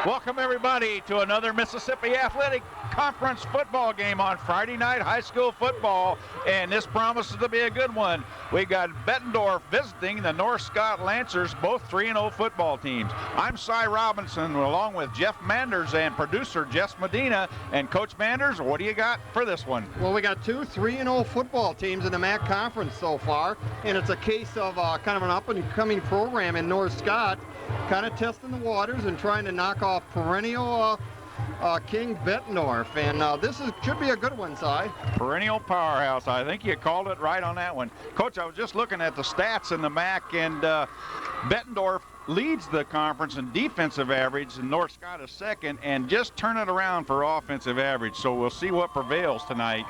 Welcome everybody to another Mississippi Athletic Conference football game on Friday night high school football, and this promises to be a good one. We got Bettendorf visiting the North Scott Lancers, both 3-0 football teams. I'm Cy Robinson along with Jeff Manders and producer Jess Medina. And Coach Manders, what do you got for this one? Well, we got two 3-0 football teams in the MAC Conference so far, and it's a case of kind of an up-and-coming program in North Scott, kind of testing the waters and trying to knock off perennial King Bettendorf, and this should be a good one, Cy. Perennial powerhouse. I think you called it right on that one. Coach, I was just looking at the stats in the MAC, and Bettendorf leads the conference in defensive average, and North Scott is second, and just turn it around for offensive average. So we'll see what prevails tonight.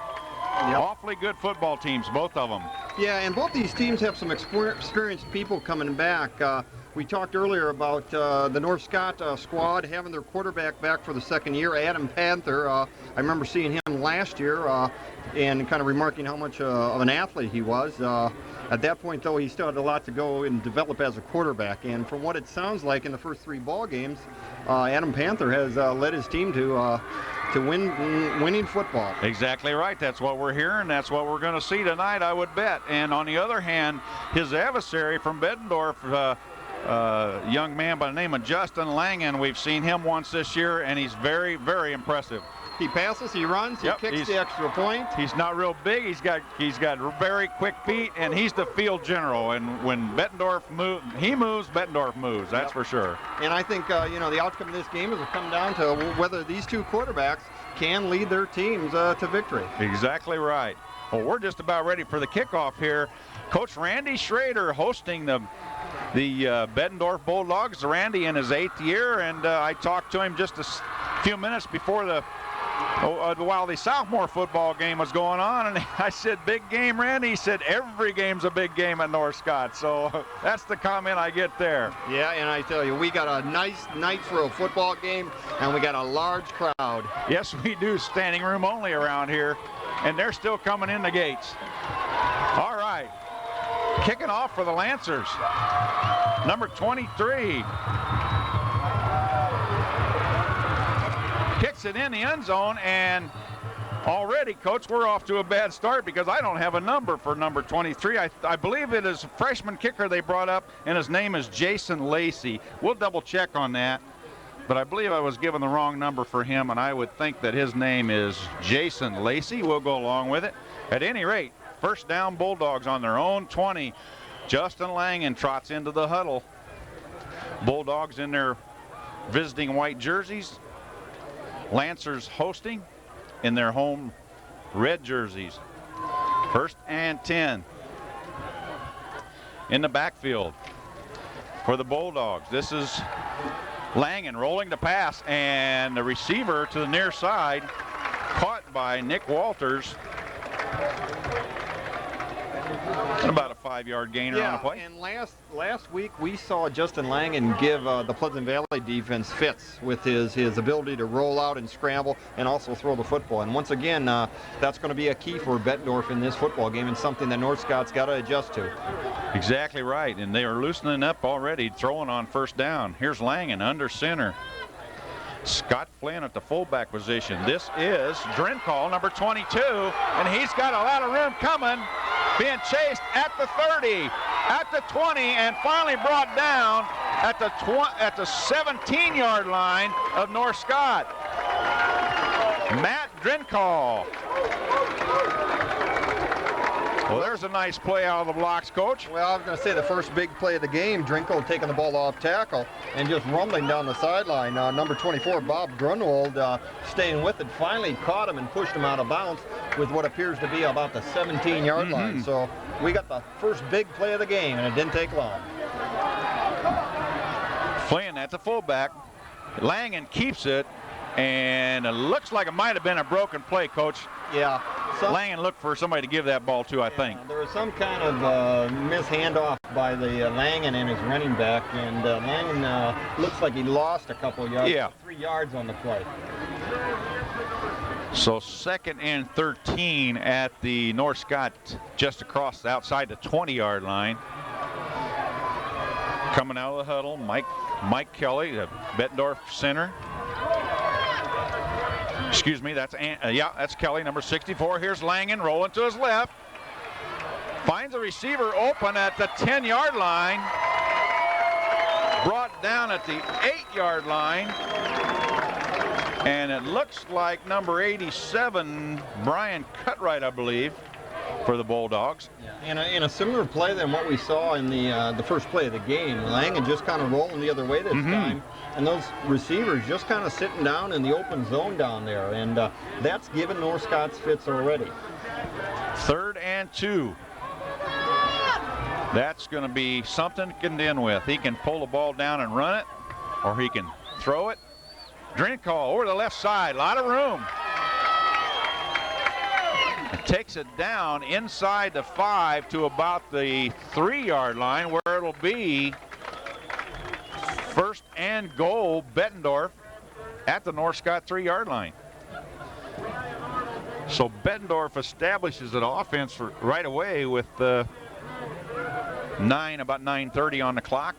Yep. Awfully good football teams, both of them. Yeah, and both these teams have some experienced people coming back. We talked earlier about the North Scott squad having their quarterback back for the second year, Adam Panther. I remember seeing him last year and kind of remarking how much of an athlete he was. At that point, though, he still had a lot to go and develop as a quarterback. And from what it sounds like in the first three ball games, Adam Panther has led his team to winning football. Exactly right. That's what we're hearing. That's what we're going to see tonight, I would bet. And on the other hand, his adversary from Bettendorf, young man by the name of Justin Langen. We've seen him once this year, and he's very, very impressive. He passes, he runs, he kicks the extra point. He's not real big. He's got very quick feet, and he's the field general. And when Bettendorf moves, Bettendorf moves. That's for sure. And I think the outcome of this game is will come down to whether these two quarterbacks can lead their teams to victory. Exactly right. Well, we're just about ready for the kickoff here. Coach Randy Schrader hosting the Bettendorf Bulldogs. Randy in his 8th year, and I talked to him just a few minutes before while the sophomore football game was going on, and I said, big game, Randy? He said, every game's a big game at North Scott. So that's the comment I get there. Yeah, and I tell you, we got a nice night for a football game, and we got a large crowd. Yes, we do. Standing room only around here, and they're still coming in the gates. All right. Kicking off for the Lancers, number 23. Kicks it in the end zone, and already, Coach, we're off to a bad start because I don't have a number for number 23. I believe it is a freshman kicker they brought up, and his name is Jason Lacey. We'll double check on that, but I believe I was given the wrong number for him, and I would think that his name is Jason Lacey. We'll go along with it. At any rate, first down, Bulldogs on their own 20. Justin Langen trots into the huddle. Bulldogs in their visiting white jerseys. Lancers hosting in their home red jerseys. First and 10. In the backfield for the Bulldogs. This is Langen rolling the pass, and the receiver to the near side caught by Nick Walters. About a 5-yard gainer on the play. And last week we saw Justin Langen give the Pleasant Valley defense fits with his ability to roll out and scramble and also throw the football. And once again, that's going to be a key for Bettendorf in this football game and something that North Scott's got to adjust to. Exactly right, and they are loosening up already, throwing on first down. Here's Langen under center. Scott Flynn at the fullback position. This is Drinkhall, number 22, and he's got a lot of room coming. Being chased at the 30, at the 20, and finally brought down at the 17-yard line of North Scott. Matt Drinkhall. Well, there's a nice play out of the blocks, Coach. Well, I was going to say the first big play of the game, Drinkhall taking the ball off tackle and just rumbling down the sideline. Number 24, Bob Grunwald, staying with it, finally caught him and pushed him out of bounds with what appears to be about the 17-yard line. So we got the first big play of the game, and it didn't take long. Flynn at the fullback. Langen keeps it, and it looks like it might have been a broken play, Coach. Yeah. Langen looked for somebody to give that ball to, I think. There was some kind of mis-handoff by the Langen and his running back, and Langen looks like he lost a couple of yards. Yeah. 3 yards on the play. So 2nd and 13 at the North Scott, just across outside the 20-yard line. Coming out of the huddle, Mike Kelly, the Bettendorf center. Excuse me, that's Kelly, number 64. Here's Langen rolling to his left. Finds a receiver open at the 10-yard line. Brought down at the 8-yard line. And it looks like number 87, Brian Cutright, I believe, for the Bulldogs. Yeah. In a similar play than what we saw in the first play of the game. Langen just kind of rolling the other way this time. And those receivers just kind of sitting down in the open zone down there. And that's given North Scott's fits already. 3rd and 2. That's going to be something to contend with. He can pull the ball down and run it, or he can throw it. Drinkall over the left side, a lot of room. Takes it down inside the 5 to about the 3-yard line, where it'll be 1st and goal, Bettendorf at the North Scott 3-yard line. So Bettendorf establishes an offense right away with about 9:30 on the clock.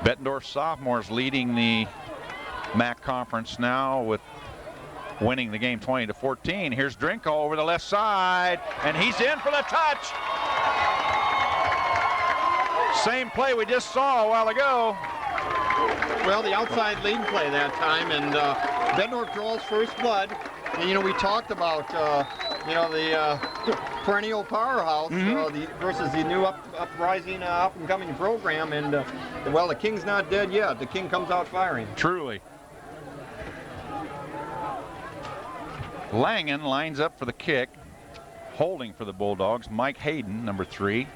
Bettendorf sophomores leading the MAC conference now with winning the game 20-14. Here's Drinkall over the left side, and he's in for the touch. Same play we just saw a while ago. Well, the outside lead play that time, and Bettendorf draws first blood. And, we talked about, the perennial powerhouse versus the new uprising, up-and-coming program. And, the King's not dead yet. The King comes out firing. Truly. Langen lines up for the kick. Holding for the Bulldogs, Mike Hayden, number 3.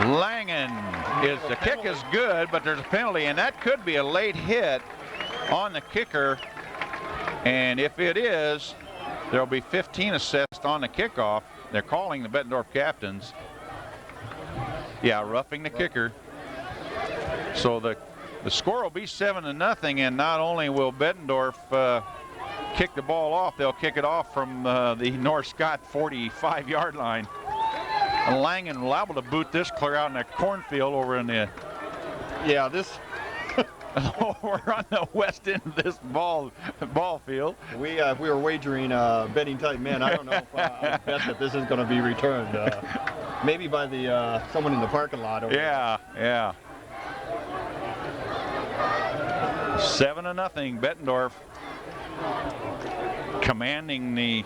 Langen the kick is good, but there's a penalty, and that could be a late hit on the kicker. And if it is, there'll be 15 assessed on the kickoff. They're calling the Bettendorf captains. Yeah, roughing the kicker. So the score will be 7-0, and not only will Bettendorf kick the ball off, they'll kick it off from the North Scott 45-yard line. And Langen liable to boot this clear out in that cornfield over in the... Yeah, this... We're on the west end of this ball field. If we were wagering betting type men, I don't know if I bet that this is going to be returned. Maybe by the someone in the parking lot. Over yeah. 7-0, Bettendorf commanding the...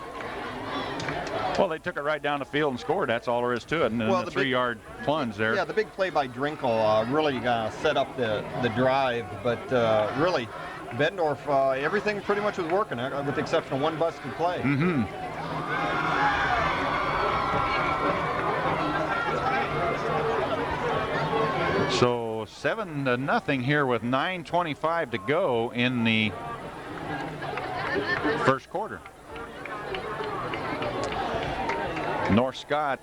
Well, they took it right down the field and scored. That's all there is to it. And then the 3-yard plunge there. Yeah, the big play by Drinkall really set up the drive. But really, Bettendorf, everything pretty much was working, with the exception of one busted play. So 7-0 here with 9:25 to go in the first quarter. North Scott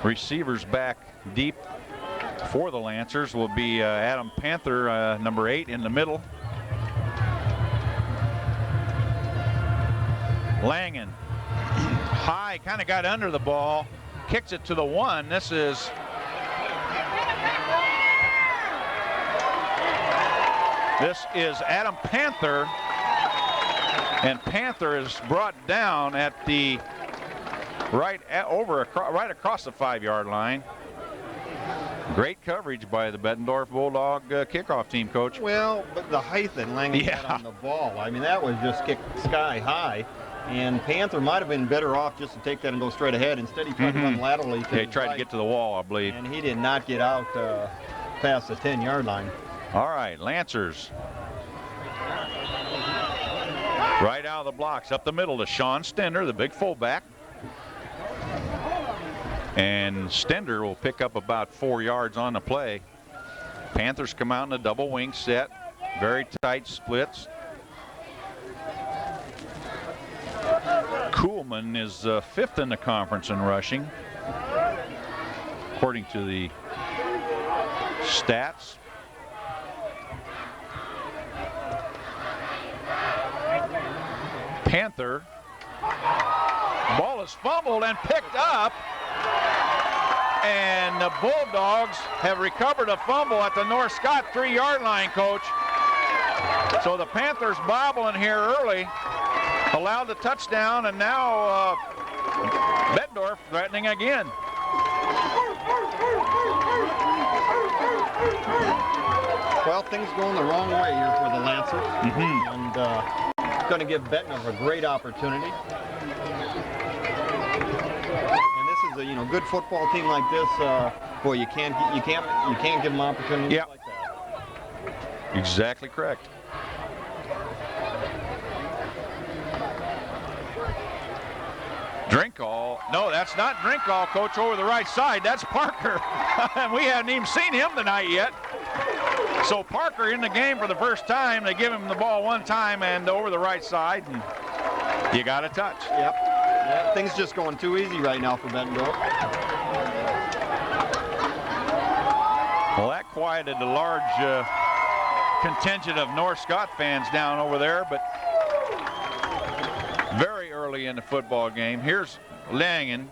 receivers back deep for the Lancers will be Adam Panther, number 8 in the middle. Langen high, kind of got under the ball, kicks it to the 1. This is Adam Panther, and Panther is brought down at the right across the 5-yard line. Great coverage by the Bettendorf Bulldog kickoff team, Coach. Well, but the height that Langen had on the ball, I mean, that was just kicked sky high. And Panther might have been better off just to take that and go straight ahead. Instead, he tried to run laterally. He tried to get to the wall, I believe. And he did not get out past the 10-yard line. All right, Lancers. Right out of the blocks, up the middle to Sean Stender, the big fullback. And Stender will pick up about 4 yards on the play. Panthers come out in a double wing set. Very tight splits. Kuhlman is 5th in the conference in rushing, according to the Stats. Panther. Ball is fumbled and picked up. And the Bulldogs have recovered a fumble at the North Scott 3-yard line, Coach. So the Panthers bobbling here early, allowed the touchdown, and now Bettendorf threatening again. Well, things going the wrong way here for the Lancers, and going to give Bettendorf a great opportunity. And this is a good football team like this. Boy, you can't give them opportunities like that. Exactly correct. Drinkall. No, that's not Drinkall, Coach, over the right side. That's Parker. And we haven't even seen him tonight yet. So Parker in the game for the first time. They give him the ball one time and over the right side, and you got a touch. Yep. Things just going too easy right now for Bettendorf. Well, that quieted a large contingent of North Scott fans down over there, but very early in the football game. Here's Langen.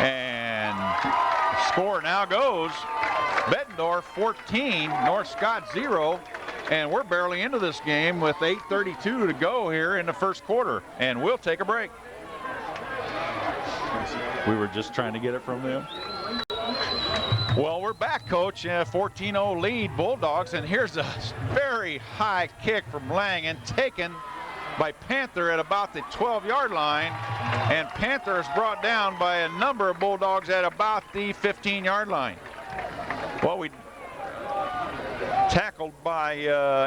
And the score now goes Bettendorf 14, North Scott 0. And we're barely into this game with 8:32 to go here in the first quarter. And we'll take a break. We were just trying to get it from them. Well, we're back, Coach. 14-0 lead, Bulldogs. And here's a very high kick from Langen, taken by Panther at about the 12-yard line. And Panther is brought down by a number of Bulldogs at about the 15-yard line. Well, we tackled by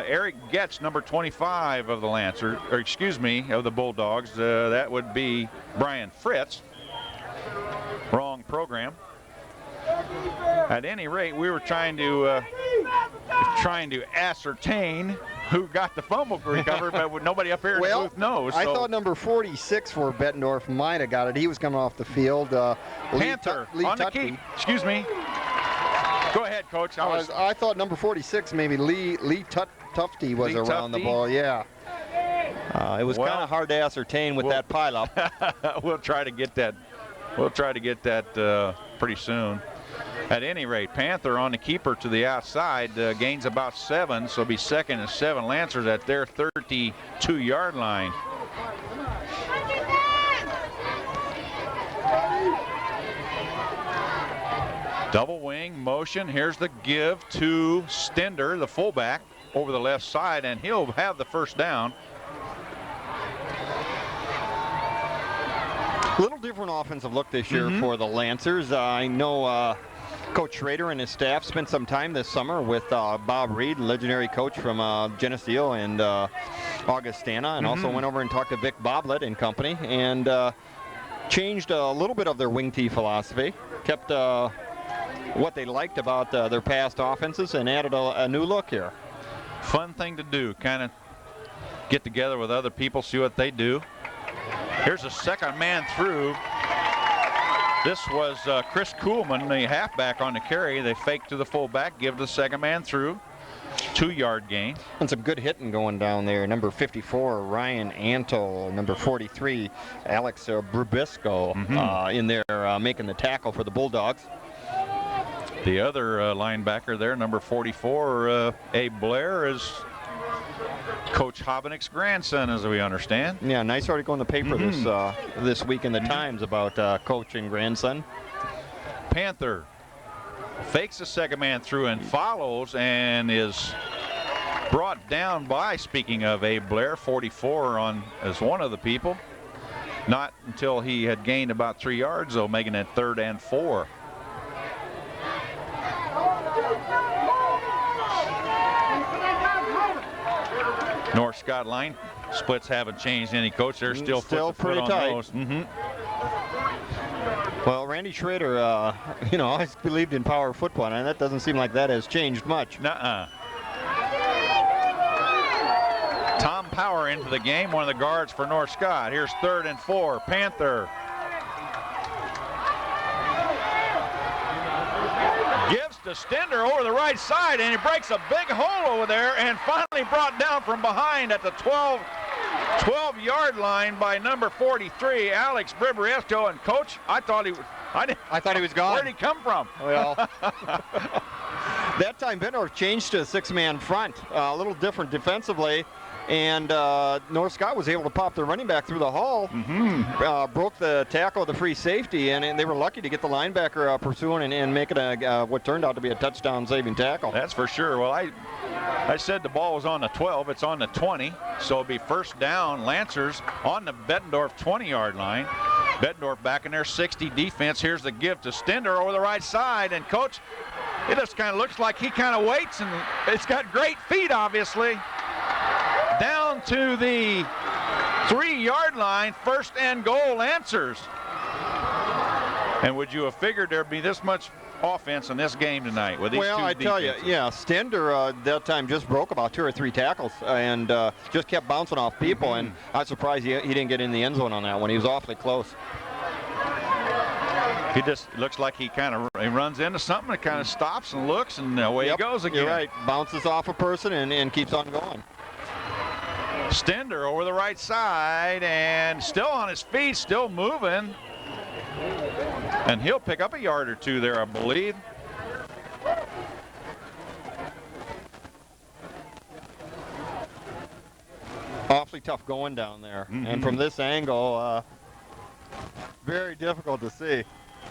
Eric Getz, number 25 of the Lancers, or excuse me, of the Bulldogs. That would be Brian Fritz. Wrong program. At any rate, we were trying to ascertain who got the fumble recovered, but nobody up here in the booth knows. I thought number 46 for Bettendorf might have got it. He was coming off the field. Panther on the keep. Excuse me. Go ahead, Coach. I thought number 46, maybe Lee Tufty was around the ball. Yeah. It was kind of hard to ascertain with that pileup. We'll try to get that. We'll try to get that pretty soon. At any rate, Panther on the keeper to the outside, gains about 7, so it'll be 2nd and 7 Lancers at their 32-yard line. Double wing motion. Here's the give to Stender, the fullback, over the left side, and he'll have the first down. A little different offensive look this year for the Lancers. I know Coach Schrader and his staff spent some time this summer with Bob Reed, legendary coach from Geneseo and Augustana, and also went over and talked to Vic Boblet and company, and changed a little bit of their wing tee philosophy, kept what they liked about their past offenses, and added a new look here. Fun thing to do, kind of get together with other people, see what they do. Here's a second man through. This was Chris Kuhlman, the halfback on the carry. They fake to the fullback, give the second man through. 2-yard gain. And some good hitting going down there. Number 54, Ryan Antle. Number 43, Alex Brubisco in there making the tackle for the Bulldogs. The other linebacker there, number 44, Abe Blair, is Coach Hobenick's grandson, as we understand. Yeah, nice article in the paper this week in the Times about coach and grandson. Panther fakes the second man through and follows, and is brought down by, speaking of Abe Blair, 44 as one of the people. Not until he had gained about 3 yards, though, making it 3rd and 4. North Scott line splits haven't changed any, Coach. They're still pretty tight. Well, Randy Schrader, always believed in power football, and that doesn't seem like that has changed much. Nuh-uh. Tom Power into the game, one of the guards for North Scott. Here's 3rd and 4. Panther Gives to Stender over the right side, and he breaks a big hole over there, and finally brought down from behind at the 12-yard line by number 43, Alex Bribriesko. And Coach, I thought he was gone. Where'd he come from? Well, that time Bettendorf changed to a 6-man front, a little different defensively, and North Scott was able to pop their running back through the hole, broke the tackle of the free safety, and they were lucky to get the linebacker pursuing and make it what turned out to be a touchdown-saving tackle. That's for sure. Well, I said the ball was on the 12. It's on the 20, so it'll be first down. Lancers on the Bettendorf 20-yard line. Bettendorf back in their 60 defense. Here's the give to Stender over the right side. And, Coach, it just kind of looks like he kind of waits, and it's got great feet, obviously. Down to the 3-yard line, first and goal, Lancers. And would you have figured there'd be this much offense in this game tonight with these two defenses? Well, I tell you, yeah, Stender that time just broke about 2 or 3 tackles and just kept bouncing off people, and I'm surprised he didn't get in the end zone on that one. He was awfully close. He just looks like he runs into something, and kind of stops and looks, and away he goes again. You're right. Bounces off a person and keeps on going. Stender over the right side and still on his feet, still moving. And he'll pick up a yard or two there, I believe. Awfully tough going down there. And from this angle, very difficult to see.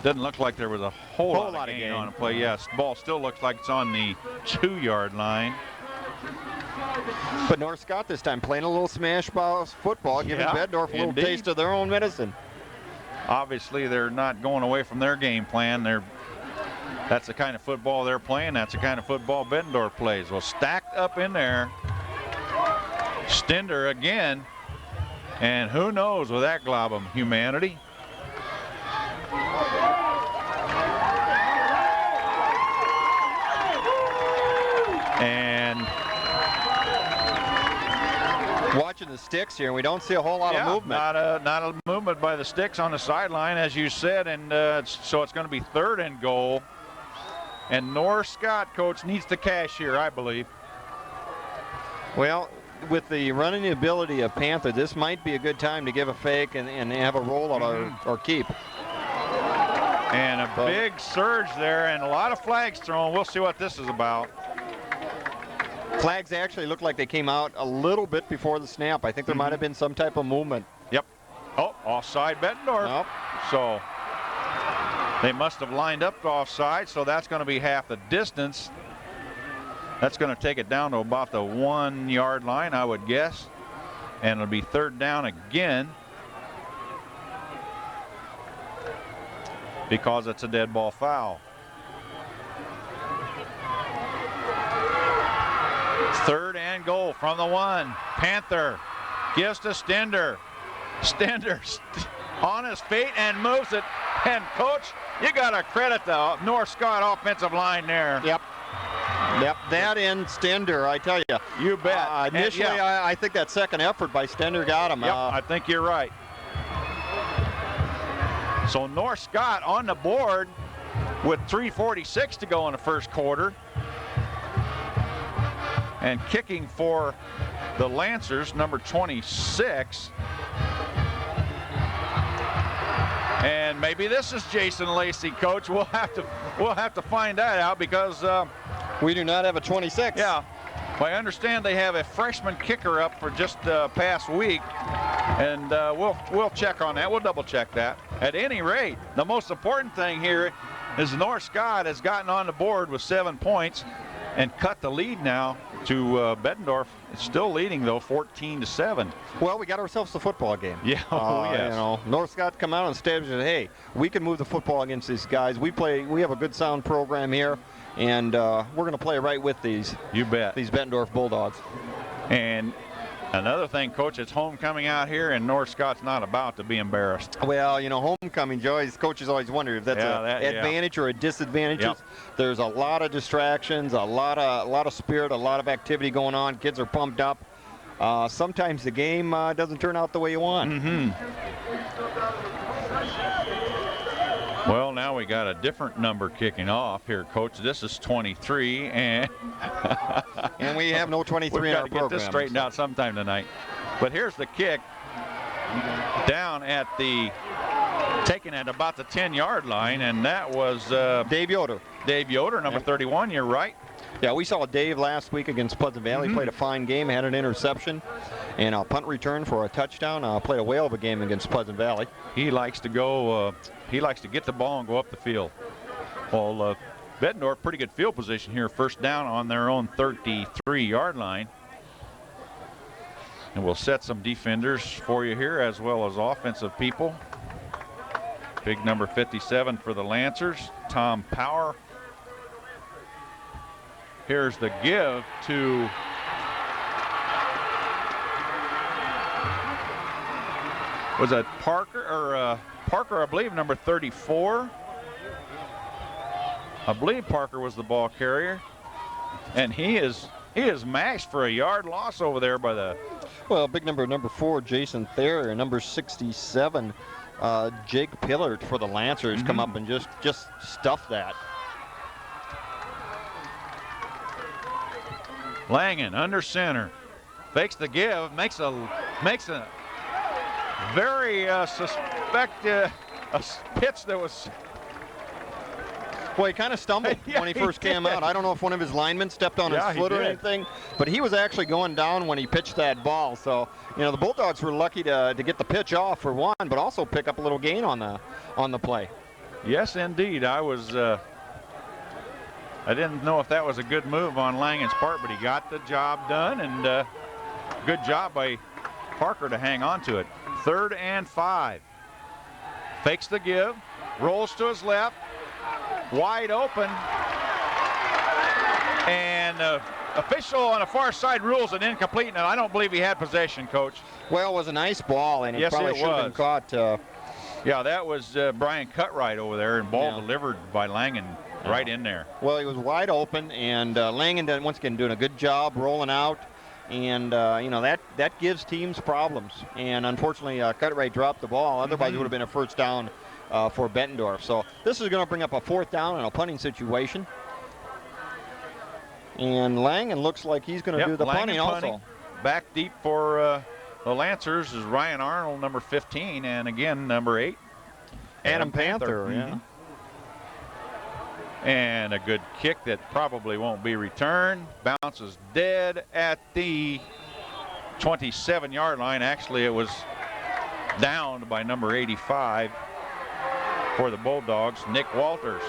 Doesn't look like there was a whole lot of gain on the play. Yes, ball still looks like it's on the 2-yard line. But North Scott this time playing a little smash football, giving Bettendorf a little taste of their own medicine. Obviously, they're not going away from their game plan. That's the kind of football they're playing. That's the kind of football Bettendorf plays. Well, stacked up in there. Stender again. And who knows with that glob of humanity. And watching the sticks here, we don't see a whole lot of movement. Not a movement by the sticks on the sideline, as you said, and so it's going to be 3rd and goal. And North Scott, Coach, needs to cash here, I believe. Well, with the running ability of Panther, this might be a good time to give a fake and have a rollout or keep. And a big surge there, and a lot of flags thrown. We'll see what this is about. Flags actually look like they came out a little bit before the snap. I think there might have been some type of movement. Yep. Oh, offside Bettendorf. Nope. So they must have lined up offside, so that's going to be half the distance. That's going to take it down to about the 1-yard line, I would guess. And it'll be 3rd down again because it's a dead ball foul. 3rd and goal from the 1. Panther gives to Stender. Stender on his feet and moves it. And, Coach, you got to credit the North Scott offensive line there. Yep, that and Stender, I tell you. You bet. Initially, I think that second effort by Stender got him. Yep, I think you're right. So North Scott on the board with 3:46 to go in the first quarter. And kicking for the Lancers, number 26. And maybe this is Jason Lacey, Coach. We'll have to find that out because we do not have a 26. Yeah. Well, I understand they have a freshman kicker up for just past week, and we'll check on that. We'll double check that. At any rate, the most important thing here is North Scott has gotten on the board with 7 points and cut the lead now to Bettendorf. It's still leading though, 14-7. Well, we got ourselves a football game. Yeah, yes. You know, North Scott come out and established that, hey, we can move the football against these guys. We have a good sound program here, and we're going to play right with these. You bet. These Bettendorf Bulldogs. And another thing, Coach, it's homecoming out here, and North Scott's not about to be embarrassed. Well, you know, homecoming, coaches always wonder if that's an advantage or a disadvantage. Yep. There's a lot of distractions, a lot of spirit, a lot of activity going on. Kids are pumped up. Sometimes the game doesn't turn out the way you want. Well, now we got a different number kicking off here, Coach. This is 23, and and we have no 23 we've in got our to get program. this straightened out sometime tonight. But here's the kick down at the, taken at about the 10-yard line, and that was Dave Yoder. Dave Yoder, number 31. You're right. Yeah, we saw Dave last week against Pleasant Valley. Played a fine game, had an interception, and a punt return for a touchdown. Played a whale of a game against Pleasant Valley. He likes to go. He likes to get the ball and go up the field. Well, Bettendorf, pretty good field position here. First down on their own 33-yard line. And we'll set some defenders for you here as well as offensive people. Big number 57 for the Lancers, Tom Power. Here's the give to was that Parker or Parker, I believe, number 34. I believe Parker was the ball carrier, and he is mashed for a yard loss over there by the. Well, big number 4, Jason Thayer, number 67, Jake Pillard for the Lancers come up and just stuff that. Langen under center, fakes the give, makes a very suspect pitch that was. Well, he kind of stumbled when he first came out. I don't know if one of his linemen stepped on his foot or anything, but he was actually going down when he pitched that ball. So, you know, the Bulldogs were lucky to get the pitch off for one, but also pick up a little gain on the play. Yes, indeed. I didn't know if that was a good move on Langen's part, but he got the job done, and good job by Parker to hang on to it. 3rd and 5. Fakes the give, rolls to his left, wide open, and official on the far side rules it incomplete, and I don't believe he had possession, Coach. Well, it was a nice ball, and it probably should have been caught. Yeah, that was Brian Cutright over there, and ball delivered by Langen right in there. Well, he was wide open, and Langen, once again, doing a good job rolling out. And, you know, that gives teams problems. And unfortunately, Cutright dropped the ball. Otherwise, it would have been a first down for Bettendorf. So this is going to bring up a 4th down and a punting situation. And Langen looks like he's going to do the punting also. Back deep for the Lancers is Ryan Arnold, number 15, and again, number 8. Adam Panther, yeah. And a good kick that probably won't be returned. Bounces dead at the 27-yard line. Actually, it was downed by number 85 for the Bulldogs, Nick Walters.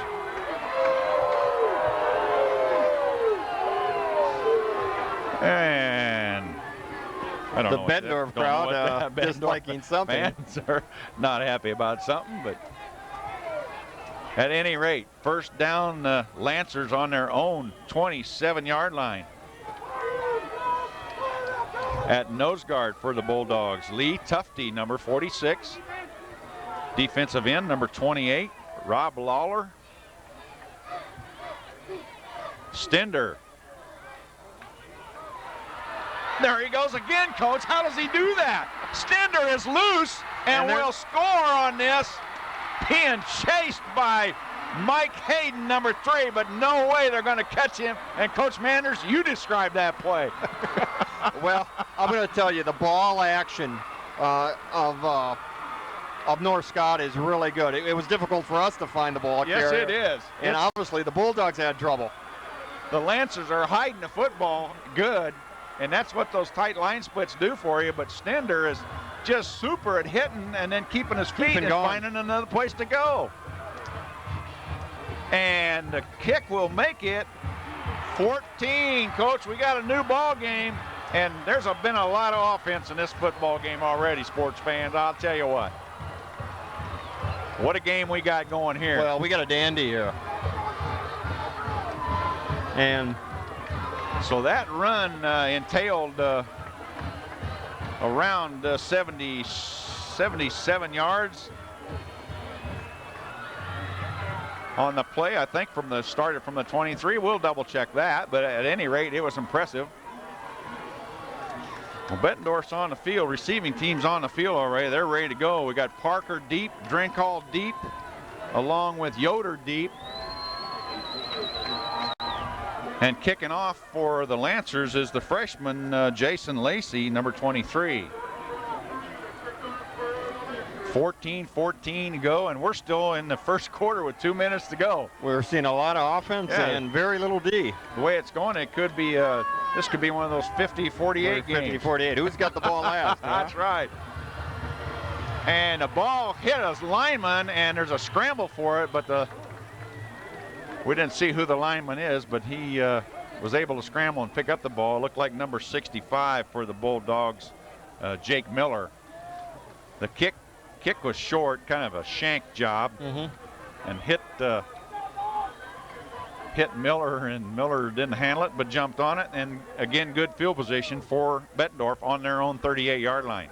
And I don't know. The Bettendorf crowd disliking something. Fans are not happy about something, but at any rate, first down, the Lancers on their own 27-yard line. At nose guard for the Bulldogs, Lee Tufty, number 46. Defensive end, number 28, Rob Lawler. Stender. There he goes again, Coach. How does he do that? Stender is loose and will score on this. Being chased by Mike Hayden, number 3, but no way they're going to catch him. And Coach Manders, you described that play. Well, I'm going to tell you, the ball action of North Scott is really good. It was difficult for us to find the ball carrier. Yes, it is. And obviously the Bulldogs had trouble. The Lancers are hiding the football good, and that's what those tight line splits do for you. But Stender is just super at hitting and then keeping his feet and finding another place to go. And the kick will make it 14. Coach, we got a new ball game, and there's been a lot of offense in this football game already, sports fans. I'll tell you what. What a game we got going here. Well, we got a dandy here. And so that run entailed around 77 yards on the play. I think started from the 23. We'll double check that, but at any rate, it was impressive. Well, Bettendorf's on the field, receiving team's on the field already. They're ready to go. We got Parker deep, Drinkhall deep, along with Yoder deep. And kicking off for the Lancers is the freshman Jason Lacey, number 23. 14-14 to go, and we're still in the first quarter with 2 minutes to go. We're seeing a lot of offense and very little D. The way it's going, it could be this could be one of those 50-48 games. 50-48. Who's got the ball last? That's right. And the ball hit a lineman, and there's a scramble for it, but we didn't see who the lineman is, but he was able to scramble and pick up the ball. It looked like number 65 for the Bulldogs, Jake Miller. The kick was short, kind of a shank job, and hit Miller, and Miller didn't handle it but jumped on it. And again, good field position for Bettendorf on their own 38-yard line.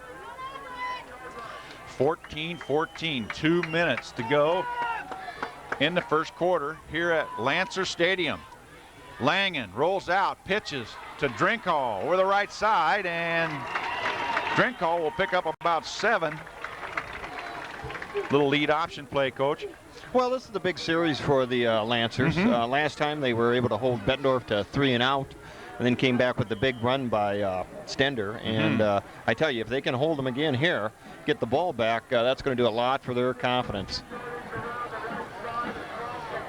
14-14, 2 minutes to go in the first quarter here at Lancer Stadium. Langen rolls out, pitches to Drinkhall over the right side, and Drinkhall will pick up about 7. Little lead option play, Coach. Well, this is the big series for the Lancers. Last time they were able to hold Bettendorf to 3 and out, and then came back with the big run by Stender. And I tell you, if they can hold them again here, get the ball back, that's going to do a lot for their confidence.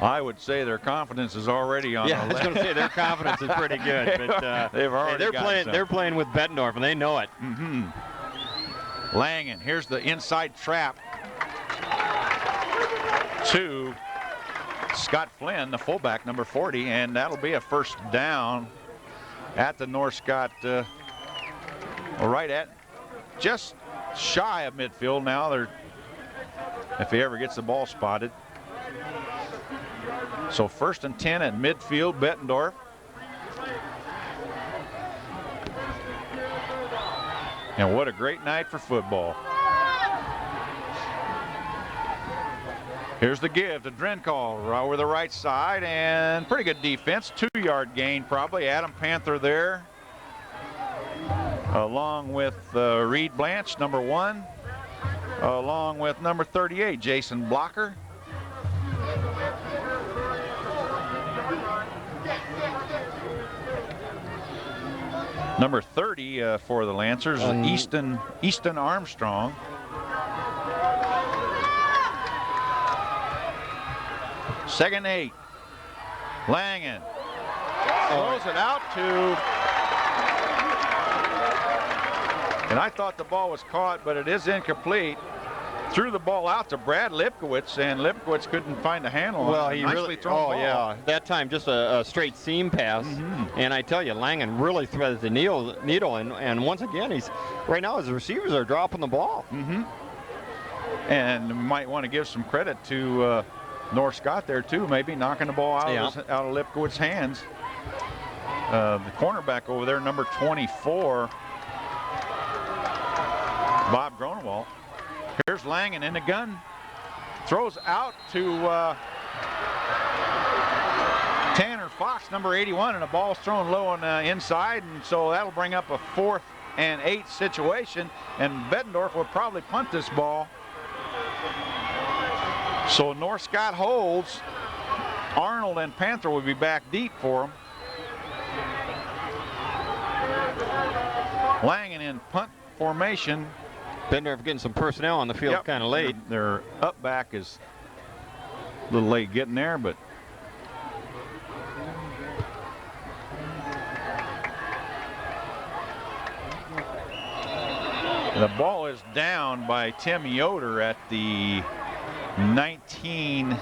I would say their confidence is already on the I was going to say their confidence is pretty good. But they've already they're playing with Bettendorf, and they know it. Langen, here's the inside trap to Scott Flynn, the fullback, number 40, and that'll be a first down at the North Scott, right at just shy of midfield now. If he ever gets the ball spotted. So 1st and 10 at midfield, Bettendorf. And what a great night for football. Here's the give to Drinkhall over the right side, and pretty good defense. 2-yard gain probably. Adam Panther there, along with Reed Blanche, number 1, along with number 38, Jason Blocker. Number 30 for the Lancers, Easton Armstrong. Second 8. Langen throws it out to, and I thought the ball was caught, but it is incomplete. Threw the ball out to Brad Lipkowitz, and Lipkowitz couldn't find a handle on it. Well, he really thrown the ball. That time just a straight seam pass. And I tell you, Langen really threaded the needle, and once again, right now his receivers are dropping the ball. And we might want to give some credit to North Scott there too, maybe knocking the ball out of Lipkowitz's hands. The cornerback over there, number 24, Bob Gronewald. Here's Langen in the gun, throws out to Tanner Fox, number 81, and the ball's thrown low on the inside, and so that'll bring up a 4th and 8 situation, and Bettendorf will probably punt this ball. So North Scott holds. Arnold and Panther will be back deep for him. Langen in punt formation. Bettendorf getting some personnel on the field kind of late. Their up back is a little late getting there, but the ball is down by Tim Yoder at the 19,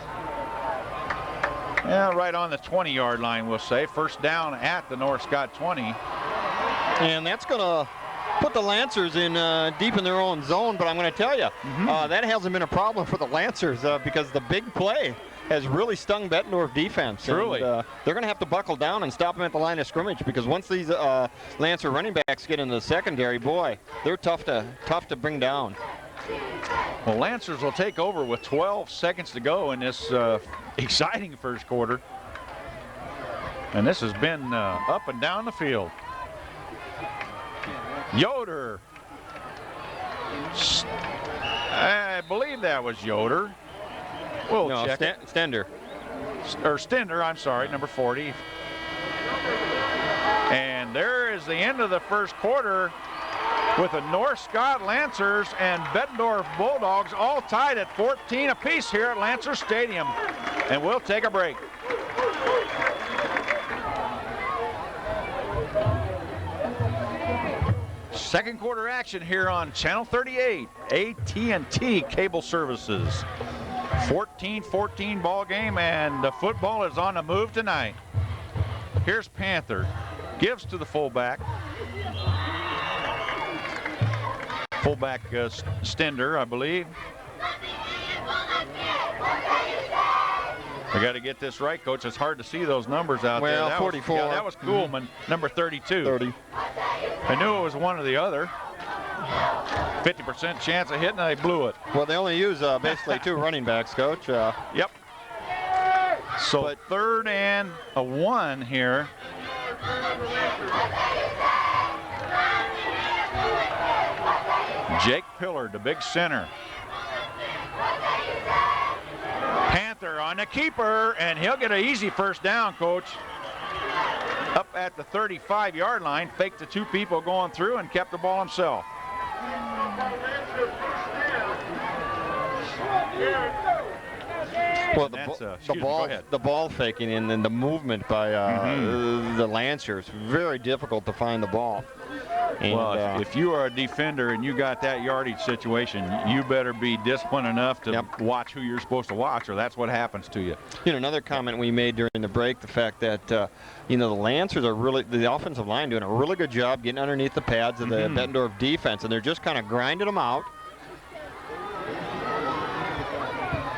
right on the 20-yard line, we'll say. First down at the North Scott 20. And that's going to put the Lancers in deep in their own zone, but I'm going to tell you, that hasn't been a problem for the Lancers because the big play has really stung Bettendorf defense. Truly. And, they're going to have to buckle down and stop them at the line of scrimmage, because once these Lancer running backs get into the secondary, boy, they're tough to bring down. Well, Lancers will take over with 12 seconds to go in this exciting first quarter. And this has been up and down the field. Yoder. I believe that was Yoder. We'll No, check it. Stender. Or Stender, I'm sorry, number 40. And there is the end of the first quarter with the North Scott Lancers and Bettendorf Bulldogs all tied at 14 apiece here at Lancer Stadium. And we'll take a break. Second quarter action here on Channel 38, AT&T Cable Services. 14-14 ball game, and the football is on the move tonight. Here's Panther, gives to the fullback. Fullback Stender, I believe. We got to get this right, Coach. It's hard to see those numbers out there. Well, That 44. Was, yeah, that was Kuhlman, number 32. 30. I knew it was one or the other. 50% chance of hitting, and they blew it. Well, they only use basically 2 running backs, Coach. Yep. So third and a 1 here. Jake Pillard, the big center. Panther on the keeper, and he'll get an easy first down, Coach. Up at the 35-yard line, faked the 2 people going through and kept the ball himself. Well, the ball faking and then the movement by the Lancers, very difficult to find the ball. And, well, if you are a defender and you got that yardage situation, you better be disciplined enough to watch who you're supposed to watch, or that's what happens to you. You know, another comment we made during the break, the fact that, you know, the Lancers are really, the offensive line doing a really good job getting underneath the pads of the Bettendorf defense, and they're just kind of grinding them out.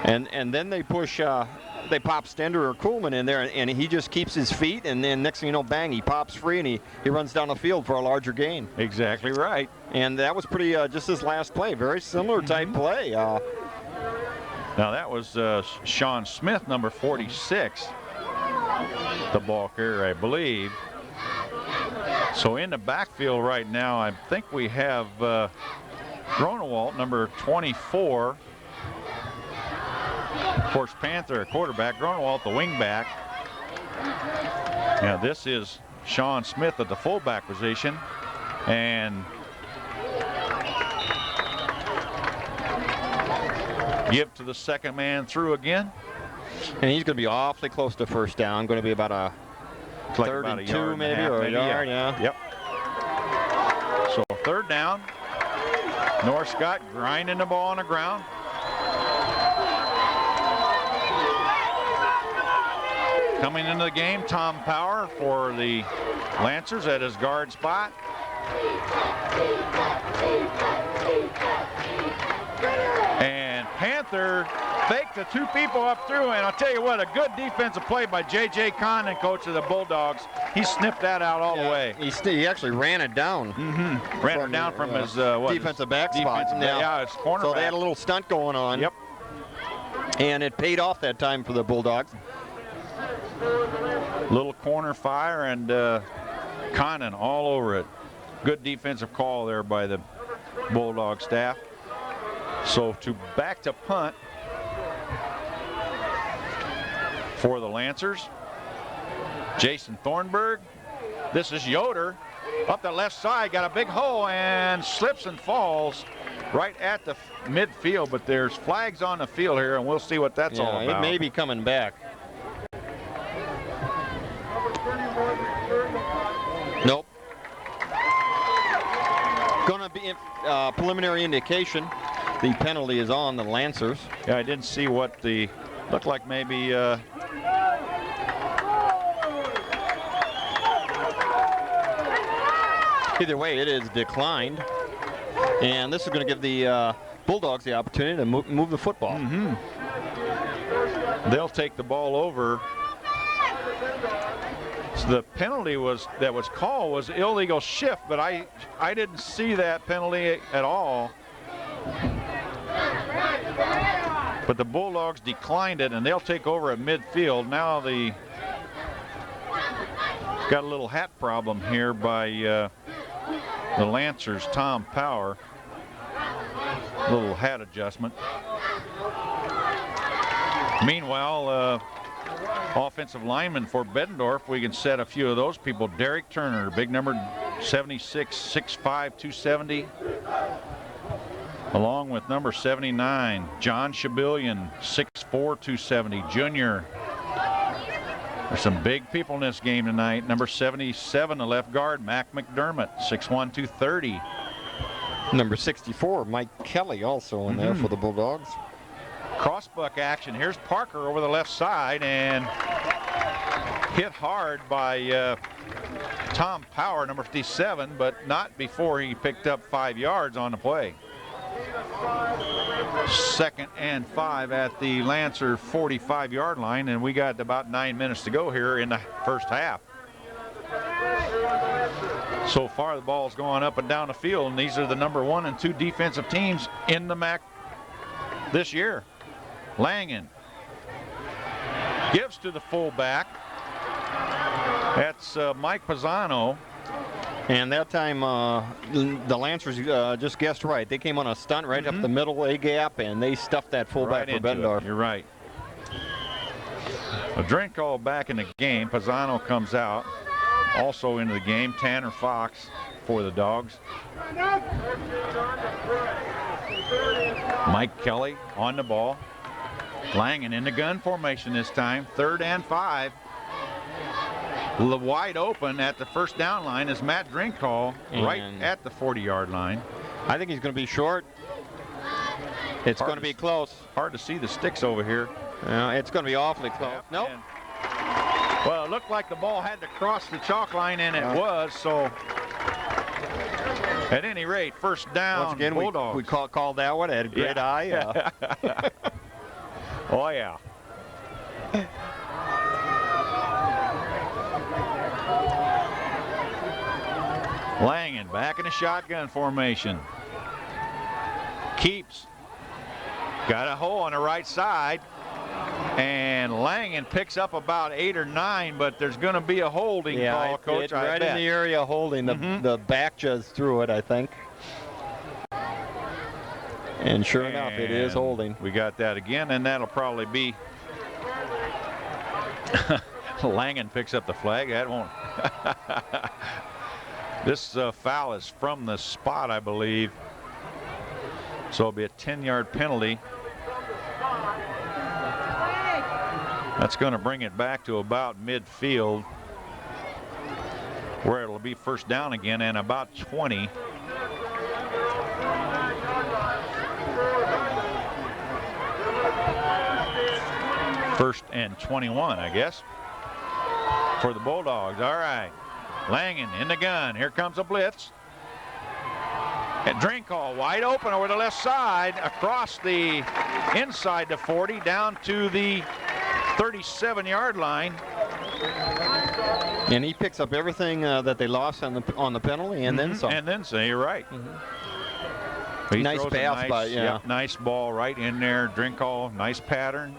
And then they push, they pop Stender or Kuhlman in there, and he just keeps his feet, and then next thing you know, bang, he pops free, and he runs down the field for a larger gain. Exactly right. And that was pretty, just his last play, very similar type play. Now that was Sean Smith, number 46, the ball carrier, I believe. So in the backfield right now, I think we have Gronewald, number 24. Of course, Panther, quarterback, Gronewald, the wingback. Now this is Sean Smith at the fullback position, and give to the second man through again. And he's going to be awfully close to first down. Going to be about a third and 2 maybe, or a yard, yeah. Yep. So third down. North Scott grinding the ball on the ground. Coming into the game, Tom Power for the Lancers at his guard spot. And Panther faked the 2 people up through, and I'll tell you what, a good defensive play by J.J. Condon, coach of the Bulldogs. He snipped that out all the way. He actually ran it down. Ran it down from his defensive back spot. Yeah, his cornerback. So they had a little stunt going on. Yep. And it paid off that time for the Bulldogs. Little corner fire, and Condon all over it. Good defensive call there by the Bulldog staff. So back to punt for the Lancers. Jason Thornburg. This is Yoder up the left side, got a big hole and slips and falls right at the midfield, but there's flags on the field here, and we'll see what that's all about. It may be coming back. Nope. Gonna be preliminary indication. The penalty is on the Lancers. Yeah, I didn't see what looked like maybe either way, it is declined. And this is going to give the Bulldogs the opportunity to move the football. They'll take the ball over. So the penalty that was called was illegal shift, but I didn't see that penalty at all. But the Bulldogs declined it, and they'll take over at midfield. Now got a little hat problem here by the Lancers, Tom Power. Little hat adjustment. Meanwhile, offensive lineman for Bettendorf, we can set a few of those people. Derek Turner, big number 76, 6'5", 270. Along with number 79, John Shabillion, 6'4", 270, junior. There's some big people in this game tonight. Number 77, the left guard, Mac McDermott, 6'1", 230. Number 64, Mike Kelly, also in there for the Bulldogs. Crossbuck action. Here's Parker over the left side and hit hard by Tom Power, number 57, but not before he picked up 5 yards on the play. 2nd and 5 at the Lancer 45-yard line, and we got about 9 minutes to go here in the first half. So far, the ball's going up and down the field, and these are the number 1 and 2 defensive teams in the MAC this year. Langen gives to the fullback. That's Mike Pisano. And that time, the Lancers just guessed right. They came on a stunt right up the middle A gap, and they stuffed that fullback right for Bettendorf. You're right. A drink call back in the game. Pisano comes out. Also into the game, Tanner Fox for the Dogs. Mike Kelly on the ball. Langen in the gun formation this time. 3rd and 5. Wide open at the first down line is Matt Drinkall, right at the 40-yard line. I think he's going to be short. It's going to be close. Hard to see the sticks over here. It's going to be awfully close. Nope. Well, it looked like the ball had to cross the chalk line, and it was, so at any rate, first down. Once again, Bulldogs. we called that one. I had a great eye. Oh, yeah. Langen back in a shotgun formation. Keeps. Got a hole on the right side. And Langen picks up about 8 or 9, but there's going to be a holding call, Coach. Right in the area holding. The back just threw it, I think. And sure enough, it is holding. We got that again, and that'll probably be Langen picks up the flag. That won't. This foul is from the spot, I believe. So it'll be a 10-yard penalty. That's going to bring it back to about midfield, where it'll be first down again and about 20. First and 21, I guess, for the Bulldogs. All right. Langen in the gun. Here comes a blitz. And Drinkall wide open over the left side, across the inside the 40, down to the 37-yard line. And he picks up everything that they lost on the penalty, and then some. And then some. You're right. Nice pass by, nice ball right in there. Drinkall, nice pattern.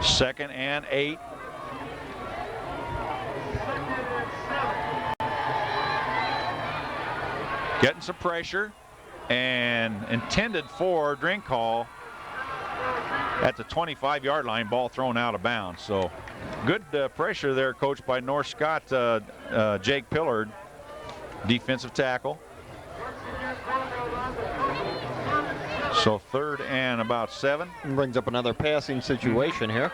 2nd and 8. Getting some pressure and intended for Drinkall at the 25-yard line, ball thrown out of bounds. So good pressure there, coached by North Scott, Jake Pillard, defensive tackle. So 3rd and about 7. Brings up another passing situation here.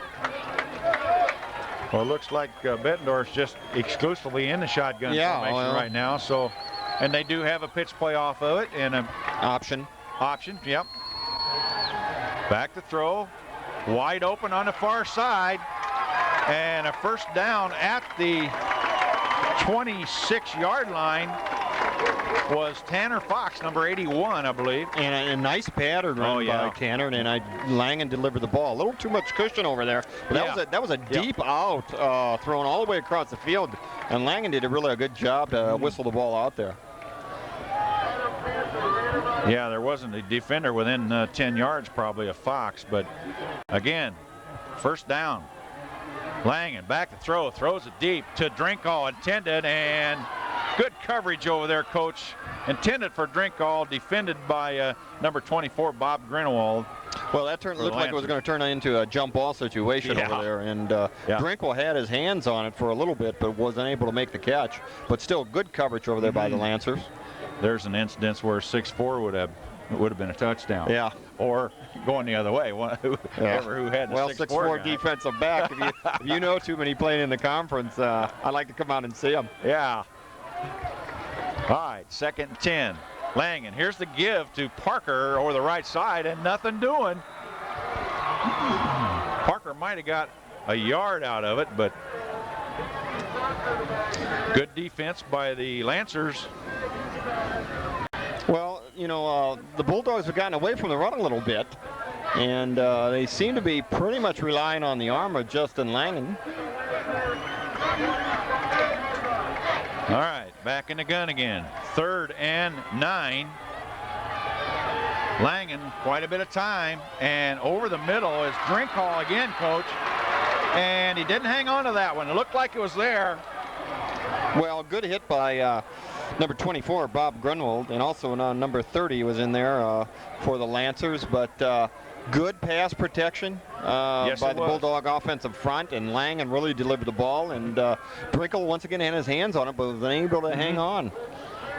Well, it looks like Bettendorf's just exclusively in the shotgun formation right now. So, and they do have a pitch play off of it and an option. Yep. Back to throw. Wide open on the far side. And a first down at the 26-yard line was Tanner Fox, number 81, I believe. And a nice pattern run by Tanner, and Langen delivered the ball. A little too much cushion over there. But that was a deep out thrown all the way across the field, and Langen did a good job to whistle the ball out there. Yeah, there wasn't a defender within 10 yards probably of Fox, but again, first down. Langen back to throw, throws it deep to Drinkall, intended, and good coverage over there, Coach. Intended for Drinkall, defended by number 24, Bob Grinewald. Well, that looked like it was going to turn into a jump ball situation over there, and Drinkle had his hands on it for a little bit, but wasn't able to make the catch. But still, good coverage over there by the Lancers. There's an instance where 6'4" would have been a touchdown. Yeah. Or going the other way. Whoever who had the 6'4" defensive back. If you know too many playing in the conference, I'd like to come out and see them. Yeah. All right, 2nd and 10. Langen, here's the give to Parker over the right side, and nothing doing. Parker might have got a yard out of it, but good defense by the Lancers. Well, the Bulldogs have gotten away from the run a little bit, and they seem to be pretty much relying on the arm of Justin Langen. All right, back in the gun again. 3rd and 9. Langen, quite a bit of time, and over the middle is Drinkhall again, Coach. And he didn't hang on to that one. It looked like it was there. Well, good hit by number 24, Bob Grunwald, and also number 30 was in there for the Lancers, but good pass protection by the Bulldog offensive front, and Langen really delivered the ball, and Drinkle once again had his hands on it, but was unable to hang on.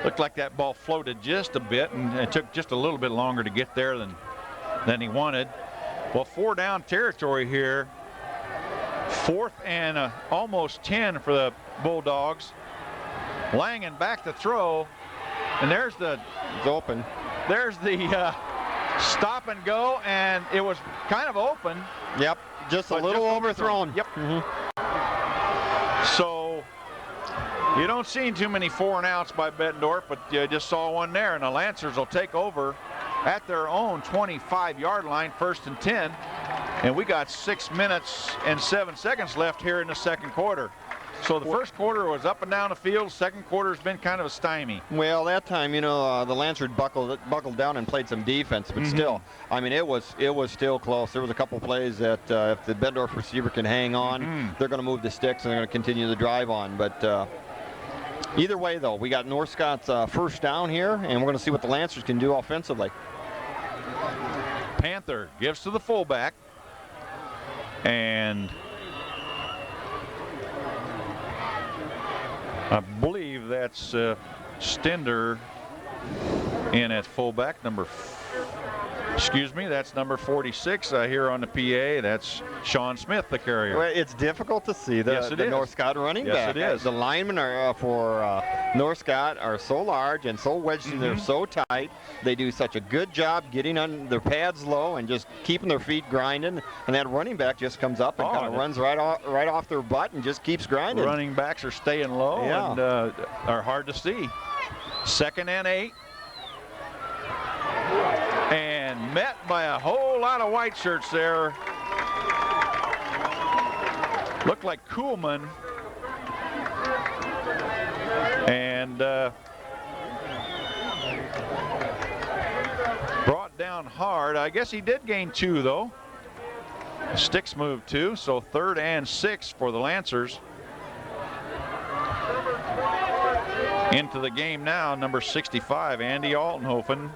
Looked like that ball floated just a bit, and it took just a little bit longer to get there than he wanted. Well, 4 down territory here. 4th and almost 10 for the Bulldogs. Langen back to throw, and there's the it's open. There's the stop and go, and it was kind of open. Yep, just a little overthrown. Yep. So you don't see too many 4 and outs by Bettendorf, but you just saw one there, and the Lancers will take over at their own 25-yard line, 1st and 10. And we got 6 minutes and 7 seconds left here in the second quarter. So the first quarter was up and down the field. Second quarter's been kind of a stymie. Well, that time, the Lancers buckled down and played some defense, but still, I mean, it was still close. There was a couple plays that if the Bettendorf receiver can hang on, they're going to move the sticks and they're going to continue the drive on. But either way, though, we got North Scott's first down here, and we're going to see what the Lancers can do offensively. Panther gives to the fullback, and I believe that's Stender in at fullback, that's number 46 here on the PA. That's Sean Smith, the carrier. Well, it's difficult to see the North Scott running back. Yes, it is. The linemen for North Scott are so large and so wedged and they're so tight. They do such a good job getting on their pads low and just keeping their feet grinding. And that running back just comes up and kind of runs right off their butt and just keeps grinding. Running backs are staying low and are hard to see. 2nd and 8. And met by a whole lot of white shirts there. Looked like Kuhlman. And brought down hard. I guess he did gain 2, though. The sticks moved 2, so 3rd and 6 for the Lancers. Into the game now, number 65, Andy Altenhofen,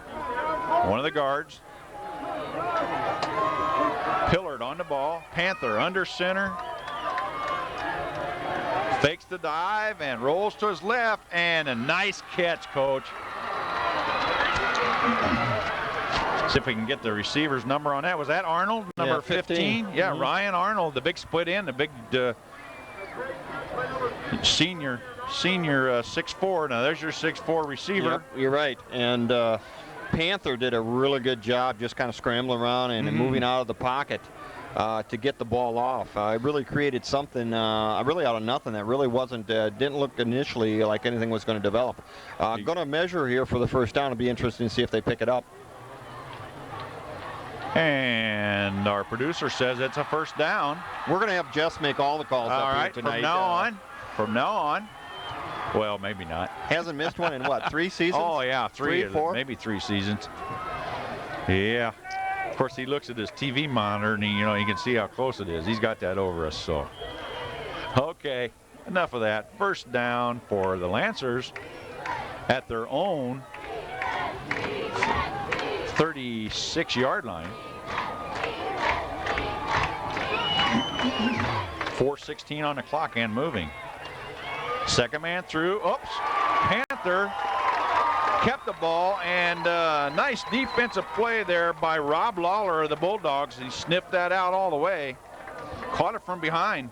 one of the guards. Pillard on the ball. Panther under center. Fakes the dive and rolls to his left, and a nice catch, Coach. See if we can get the receiver's number on that. Was that Arnold, number 15? Yeah, Ryan Arnold, the big split end, the big senior 6'4". Now there's your 6'4" receiver. Yep, you're right. And Panther did a really good job just kind of scrambling around and moving out of the pocket to get the ball off. It really created something really out of nothing that really didn't look initially like anything was going to develop. Going to measure here for the first down. It'll be interesting to see if they pick it up. And our producer says it's a first down. We're going to have Jess make all the calls up here tonight. From now on. Well, maybe not. Hasn't missed one in what, 3 seasons? Oh, yeah, 3, 4? Maybe 3 seasons. Yeah. Of course, he looks at his TV monitor and he can see how close it is. He's got that over us, so. Okay, enough of that. First down for the Lancers at their own 36-yard line. 4:16 on the clock and moving. Second man through. Oops. Panther kept the ball, and nice defensive play there by Rob Lawler of the Bulldogs. He sniffed that out all the way. Caught it from behind.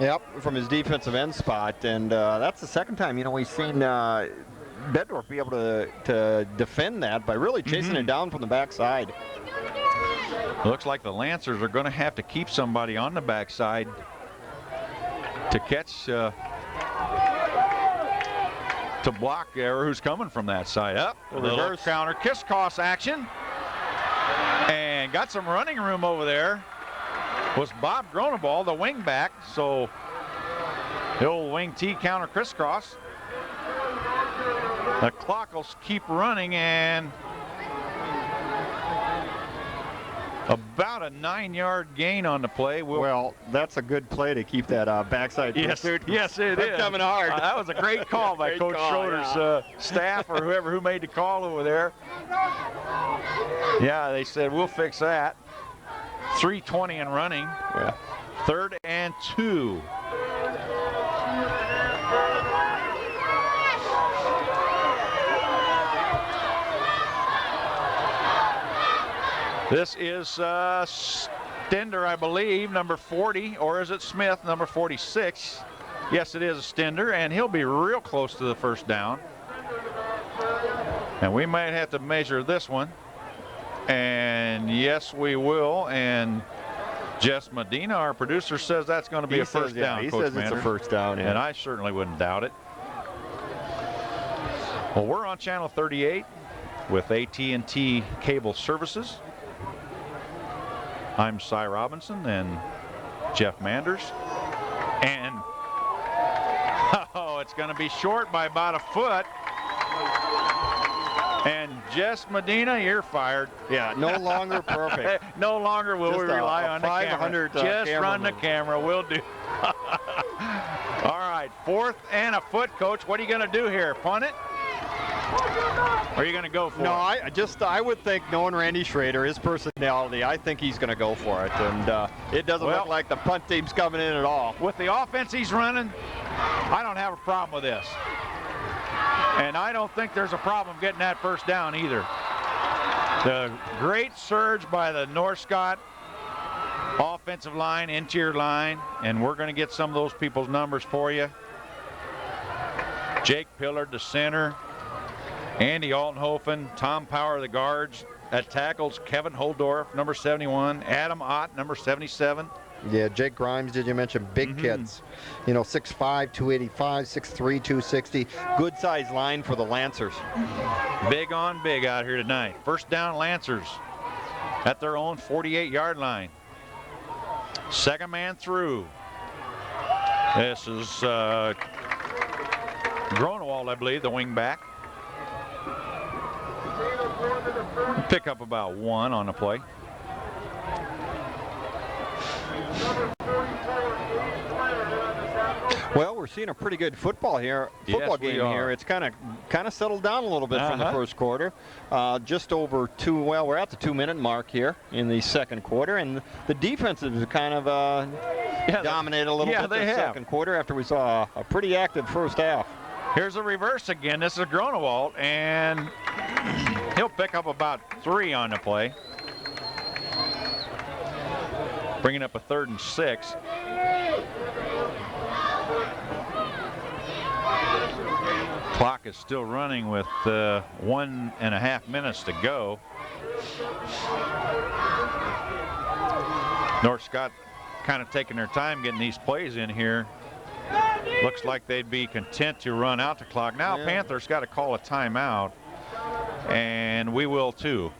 Yep, from his defensive end spot, and that's the second time, we've seen Bettendorf be able to defend that by really chasing it down from the backside. Looks like the Lancers are going to have to keep somebody on the backside to catch, to block there who's coming from that side. Up, reverse counter, kiss-cross action, and got some running room over there. Was Bob Groneball, the wing back, so the old wing T counter crisscross. The clock will keep running, and about a 9-yard gain on the play. Well, that's a good play to keep that backside pursuit. Yes, it is. Coming hard. That was a great call by Coach Schroeder's staff or who made the call over there. Yeah, they said, we'll fix that. 3:20 and running. Yeah. 3rd and 2. This is Stender, I believe, number 40, or is it Smith, number 46? Yes, it is a Stender, and he'll be real close to the first down. And we might have to measure this one. And yes, we will. And Jess Medina, our producer, says that's going to be a first down. He says it's a first down. And I certainly wouldn't doubt it. Well, we're on channel 38 with AT&T Cable Services. I'm Cy Robinson and Jeff Manders. And it's going to be short by about a foot. And Jess Medina, you're fired. Yeah, no longer perfect. No longer will we rely on the camera. Just run the camera. We'll do. All right, 4th and a foot, Coach. What are you going to do here? Punt it? Or are you going to go for it? No, I would think, knowing Randy Schrader, his personality, I think he's going to go for it. And it doesn't look like the punt team's coming in at all. With the offense he's running, I don't have a problem with this. And I don't think there's a problem getting that first down either. The great surge by the North Scott offensive line, interior line, and we're going to get some of those people's numbers for you. Jake Pillard, the center. Andy Altenhofen, Tom Power, the guards. At tackles, Kevin Holdorf, number 71. Adam Ott, number 77. Yeah, Jake Grimes, did you mention? Big kids. 6'5", 285, 6'3", 260. Good size line for the Lancers. Big on big out here tonight. First down, Lancers at their own 48-yard line. Second man through. This is Gronewald, I believe, the wing back. Pick up about 1 on the play. Well, we're seeing a pretty good football game here. It's kind of settled down a little bit from the first quarter. Just over we're at the 2-minute mark here in the second quarter, and the defense has kind of dominated a little bit the second quarter after we saw a pretty active first half. Here's a reverse again. This is Gronewald, and he'll pick up about 3 on the play. Bringing up a 3rd and 6. Clock is still running with 1.5 minutes to go. North Scott kind of taking their time getting these plays in here. Looks like they'd be content to run out the clock. Now Panthers got to call a timeout, and we will too.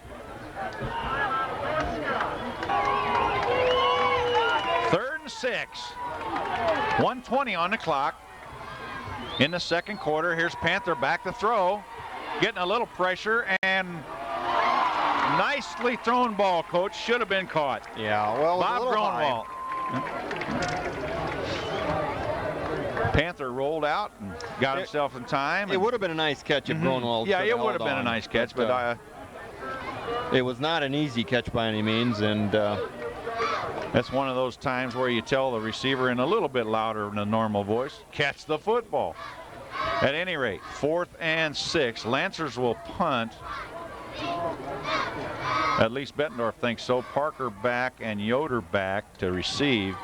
3rd and 6. 1:20 on the clock in the second quarter. Here's Panther back to throw, getting a little pressure, and nicely thrown ball, Coach. Should have been caught. Yeah, well, Bob Gronewald. Panther rolled out and got himself in time. It would have been a nice catch if Gronewald. Yeah, it would have been a nice catch, but it was not an easy catch by any means, and That's one of those times where you tell the receiver in a little bit louder than a normal voice, catch the football. At any rate, 4th and 6. Lancers will punt. At least Bettendorf thinks so. Parker back and Yoder back to receive.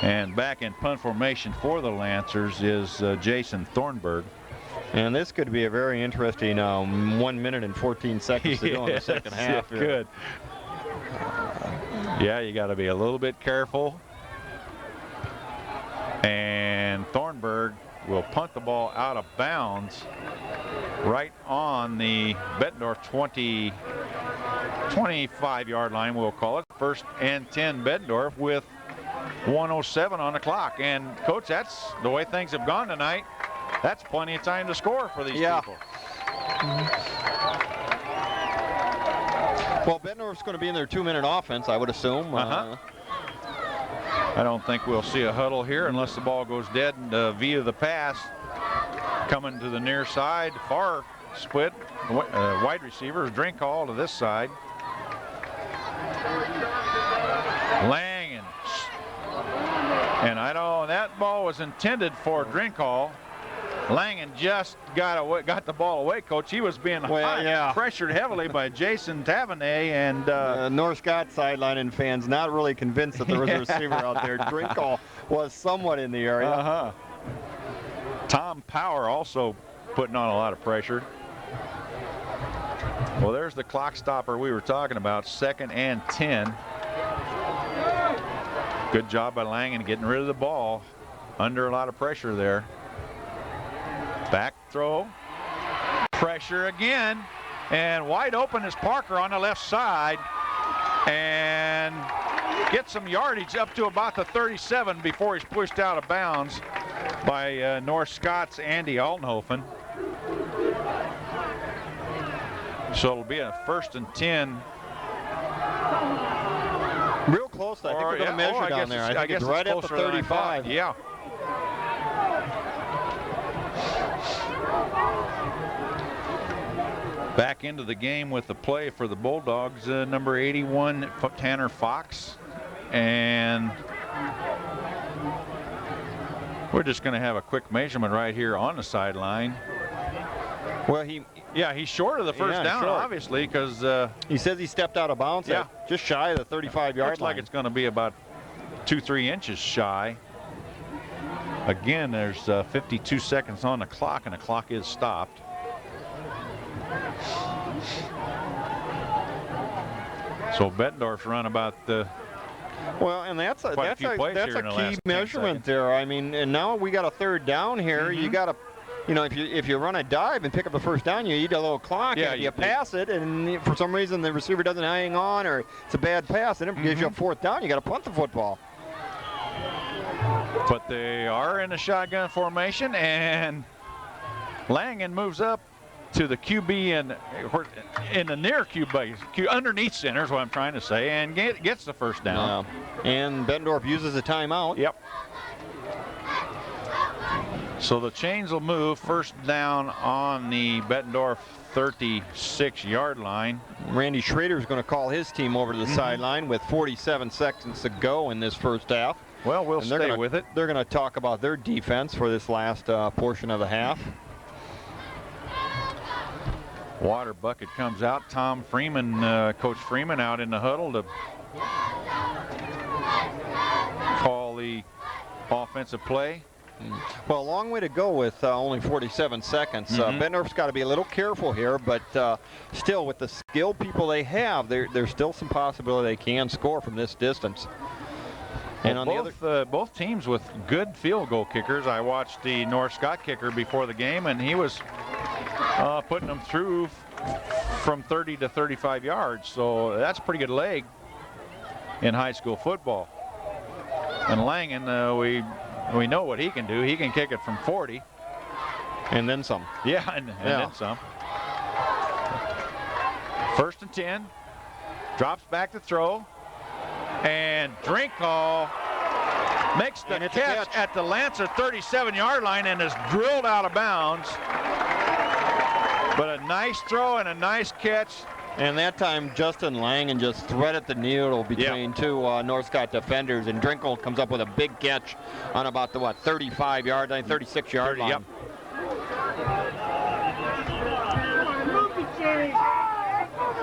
And back in punt formation for the Lancers is Jason Thornburg. And this could be a very interesting 1 minute and 14 seconds to go in the second half. It could. Yeah, you got to be a little bit careful. And Thornburg will punt the ball out of bounds right on the Bettendorf 25-yard line, we'll call it. 1st and 10 Bettendorf with 1:07 on the clock. And, Coach, that's the way things have gone tonight. That's plenty of time to score for these people. Well, Bettendorf's going to be in their 2-minute offense, I would assume. I don't think we'll see a huddle here unless the ball goes dead via the pass. Coming to the near side, far split, wide receivers, drink call to this side. Langen. And I know that ball was intended for Drinkall. Langen just got the ball away, Coach. He was being pressured heavily by Jason Tavernet, and North Scott sideline and fans not really convinced that there was a receiver out there. Drinkall was somewhat in the area. Tom Power also putting on a lot of pressure. Well, there's the clock stopper we were talking about. 2nd and 10. Good job by Langen getting rid of the ball under a lot of pressure there. Back throw, pressure again, and wide open is Parker on the left side, and gets some yardage up to about the 37 before he's pushed out of bounds by North Scott's Andy Altenhofen. So it'll be a 1st and 10. Real close. I think we're going to measure down there. I think it's right at the 35. Yeah. Back into the game with the play for the Bulldogs, number 81, Tanner Fox. And we're just going to have a quick measurement right here on the sideline. Well, he's short of the first down, obviously, because he says he stepped out of bounds. Just shy of the 35-yard line. Looks like it's going to be about 2-3 inches shy. Again, there's 52 seconds on the clock, and the clock is stopped. So Bettendorf's run about the. Well, and that's a key measurement there. I mean, and now we got a 3rd down here. You got to, if you run a dive and pick up the first down, you need a little clock. Yeah, you pass it, and for some reason the receiver doesn't hang on, or it's a bad pass, and it gives you a 4th down. You got to punt the football. But they are in a shotgun formation, and Langen moves up to the QB and in the near QB, underneath center is what I'm trying to say, and gets the first down. And Bettendorf uses a timeout. Yep. So the chains will move. 1st down on the Bettendorf 36-yard line. Randy Schrader is going to call his team over to the sideline with 47 seconds to go in this first half. Well, we'll stay with it. They're going to talk about their defense for this last portion of the half. Water bucket comes out. Tom Freeman, Coach Freeman, out in the huddle to call the offensive play. Well, a long way to go with only 47 seconds. Bettendorf's got to be a little careful here, but still, with the skilled people they have, there's still some possibility they can score from this distance. And on both teams with good field goal kickers. I watched the North Scott kicker before the game, and he was putting them through from 30 to 35 yards. So that's a pretty good leg in high school football. And Langen, we know what he can do. He can kick it from 40. And then some. Yeah, and then some. 1st and 10. Drops back to throw. And Drinkall makes the catch at the Lancer 37-yard line and is drilled out of bounds. But a nice throw and a nice catch And that time, Justin Langen just threaded the needle between two North Scott defenders, and Drinkle comes up with a big catch on about the, 35-yard line, 36-yard line. Yep.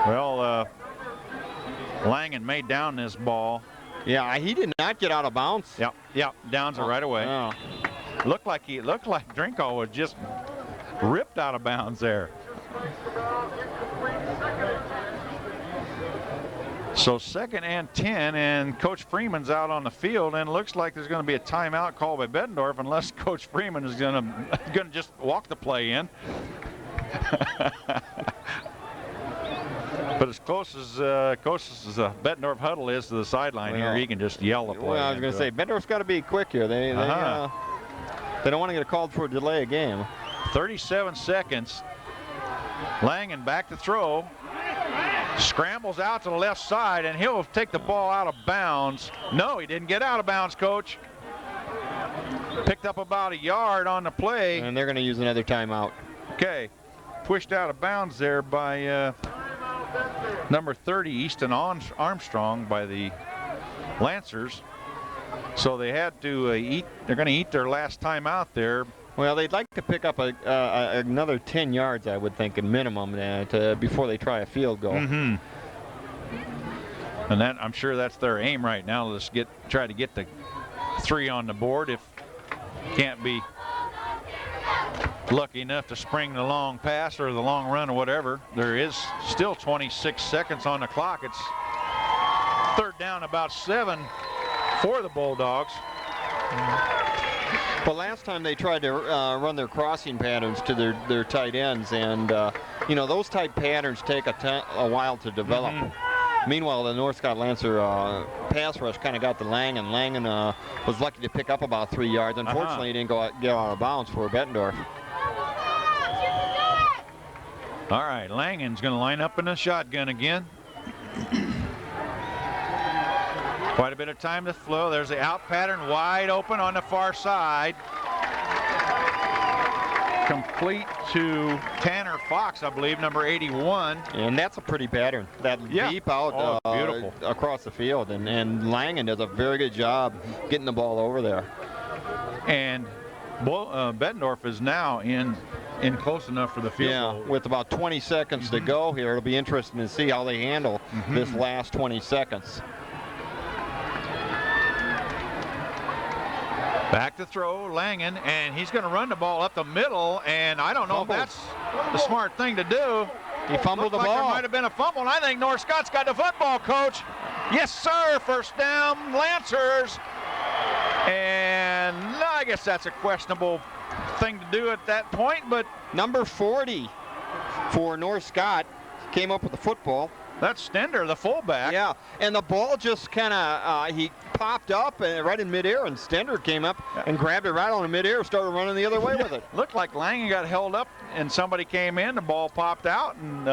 Well, Langen made down this ball. Yeah, he did not get out of bounds. Yep, downs it right away. Yeah. Looked like Drinkle was just ripped out of bounds there. So 2nd and 10, and Coach Freeman's out on the field, and it looks like there's going to be a timeout called by Bettendorf unless Coach Freeman is going to just walk the play in. But as close as Bettendorf huddle is to the sideline here, he can just yell the play. Well, I was going to say, Bettendorf's got to be quick here. They don't want to get called for a delay of game. 37 seconds. Langen back to throw. Scrambles out to the left side, and he'll take the ball out of bounds. No, he didn't get out of bounds, Coach. Picked up about a yard on the play. And they're going to use another timeout. Okay. Pushed out of bounds there by number 30, Easton Armstrong, by the Lancers. So they had to they're going to eat their last timeout there. Well, they'd like to pick up another 10 yards, I would think, in minimum, before they try a field goal. Mm-hmm. And I'm sure that's their aim right now. Let's try to get the 3 on the board. If can't be lucky enough to spring the long pass or the long run or whatever, there is still 26 seconds on the clock. It's 3rd down, about 7 for the Bulldogs. Well, last time they tried to run their crossing patterns to their tight ends, and those type patterns take a while to develop. Mm-hmm. Meanwhile, the North Scott Lancer pass rush kind of got the Langen. Langen was lucky to pick up about 3 yards. Unfortunately, he didn't get out of bounds for Bettendorf. All right, Langen's going to line up in the shotgun again. Quite a bit of time to flow. There's the out pattern, wide open on the far side. Complete to Tanner Fox, I believe, number 81. And that's a pretty pattern. That deep out beautiful across the field. And Langen does a very good job getting the ball over there. And Bettendorf is now in close enough for the field goal. With about 20 seconds to go here, it'll be interesting to see how they handle this last 20 seconds. Back to throw, Langen, and he's going to run the ball up the middle, and I don't know if that's the smart thing to do. He fumbled the ball. There might have been a fumble, and I think North Scott's got the football, Coach. Yes, sir, 1st down, Lancers. And I guess that's a questionable thing to do at that point, but number 40 for North Scott came up with the football. That's Stender, the fullback. Yeah, and the ball just kind of, he popped up and right in midair, and Stender came up and grabbed it right on the midair and started running the other way with it. Looked like Langen got held up, and somebody came in, the ball popped out, and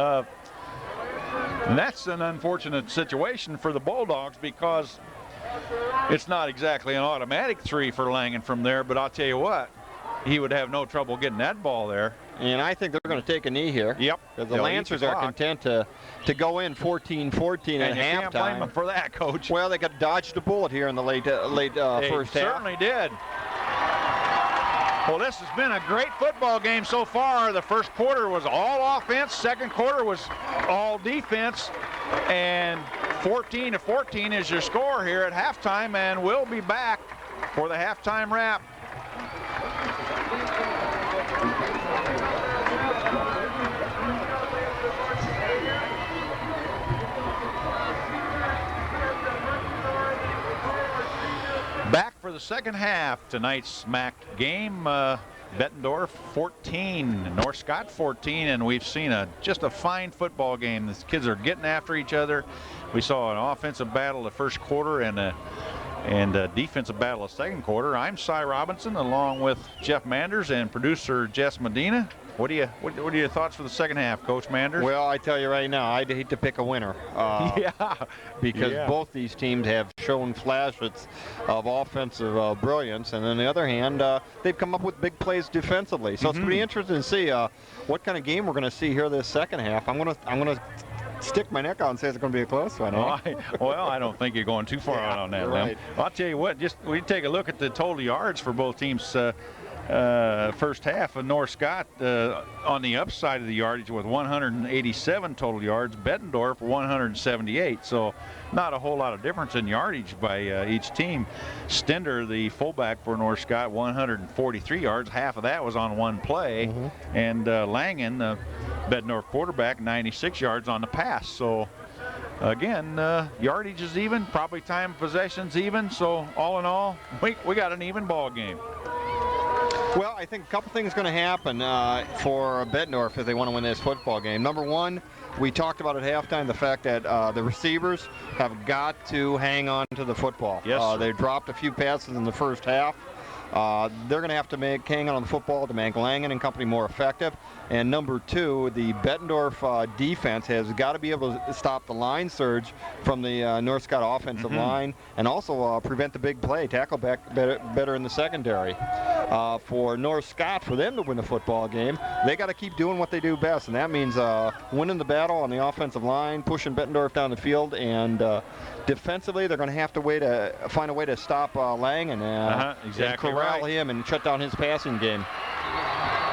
that's an unfortunate situation for the Bulldogs because it's not exactly an automatic 3 for Langen from there, but I'll tell you what, he would have no trouble getting that ball there. And I think they're going to take a knee here. Yep. Because the Lancers are content to go in 14-14 at halftime. You can't blame them for that, Coach. Well, they got dodged a bullet here in the late first half. They certainly did. Well, this has been a great football game so far. The first quarter was all offense. Second quarter was all defense. And 14-14 is your score here at halftime. And we'll be back for the halftime wrap. Back for the second half. Tonight's SMAC game. Bettendorf 14, North Scott 14, and we've seen just a fine football game. The kids are getting after each other. We saw an offensive battle the first quarter and a defensive battle the second quarter. I'm Cy Robinson along with Jeff Manders and producer Jess Medina. What are your thoughts for the second half, Coach Manders? Well, I tell you right now, I'd hate to pick a winner. Because both these teams have shown flashes of offensive brilliance, and on the other hand, they've come up with big plays defensively. So it's pretty interesting to see what kind of game we're going to see here this second half. I'm going to stick my neck out and say it's going to be a close one. Well, I don't think you're going too far out on that limb. Right. I'll tell you what, just we take a look at the total yards for both teams. First half of North Scott on the upside of the yardage with 187 total yards, Bettendorf 178, so not a whole lot of difference in yardage by each team. Stender, the fullback for North Scott, 143 yards, half of that was on one play, and Langen, the Bettendorf quarterback, 96 yards on the pass. So again, yardage is even, probably time of possession's even, so all in all, we got an even ball game. Well, I think a couple things going to happen for Bettendorf if they want to win this football game. Number one, we talked about at halftime the fact that the receivers have got to hang on to the football. Yes. They dropped a few passes in the first half. They're going to have to hang on the football to make Langen and company more effective. And number two, the Bettendorf defense has got to be able to stop the line surge from the North Scott offensive line, and also prevent the big play, tackle back better in the secondary. For North Scott, for them to win the football game, they got to keep doing what they do best, and that means winning the battle on the offensive line, pushing Bettendorf down the field, and defensively, they're going to have to find a way to stop Langen and corral him and shut down his passing game.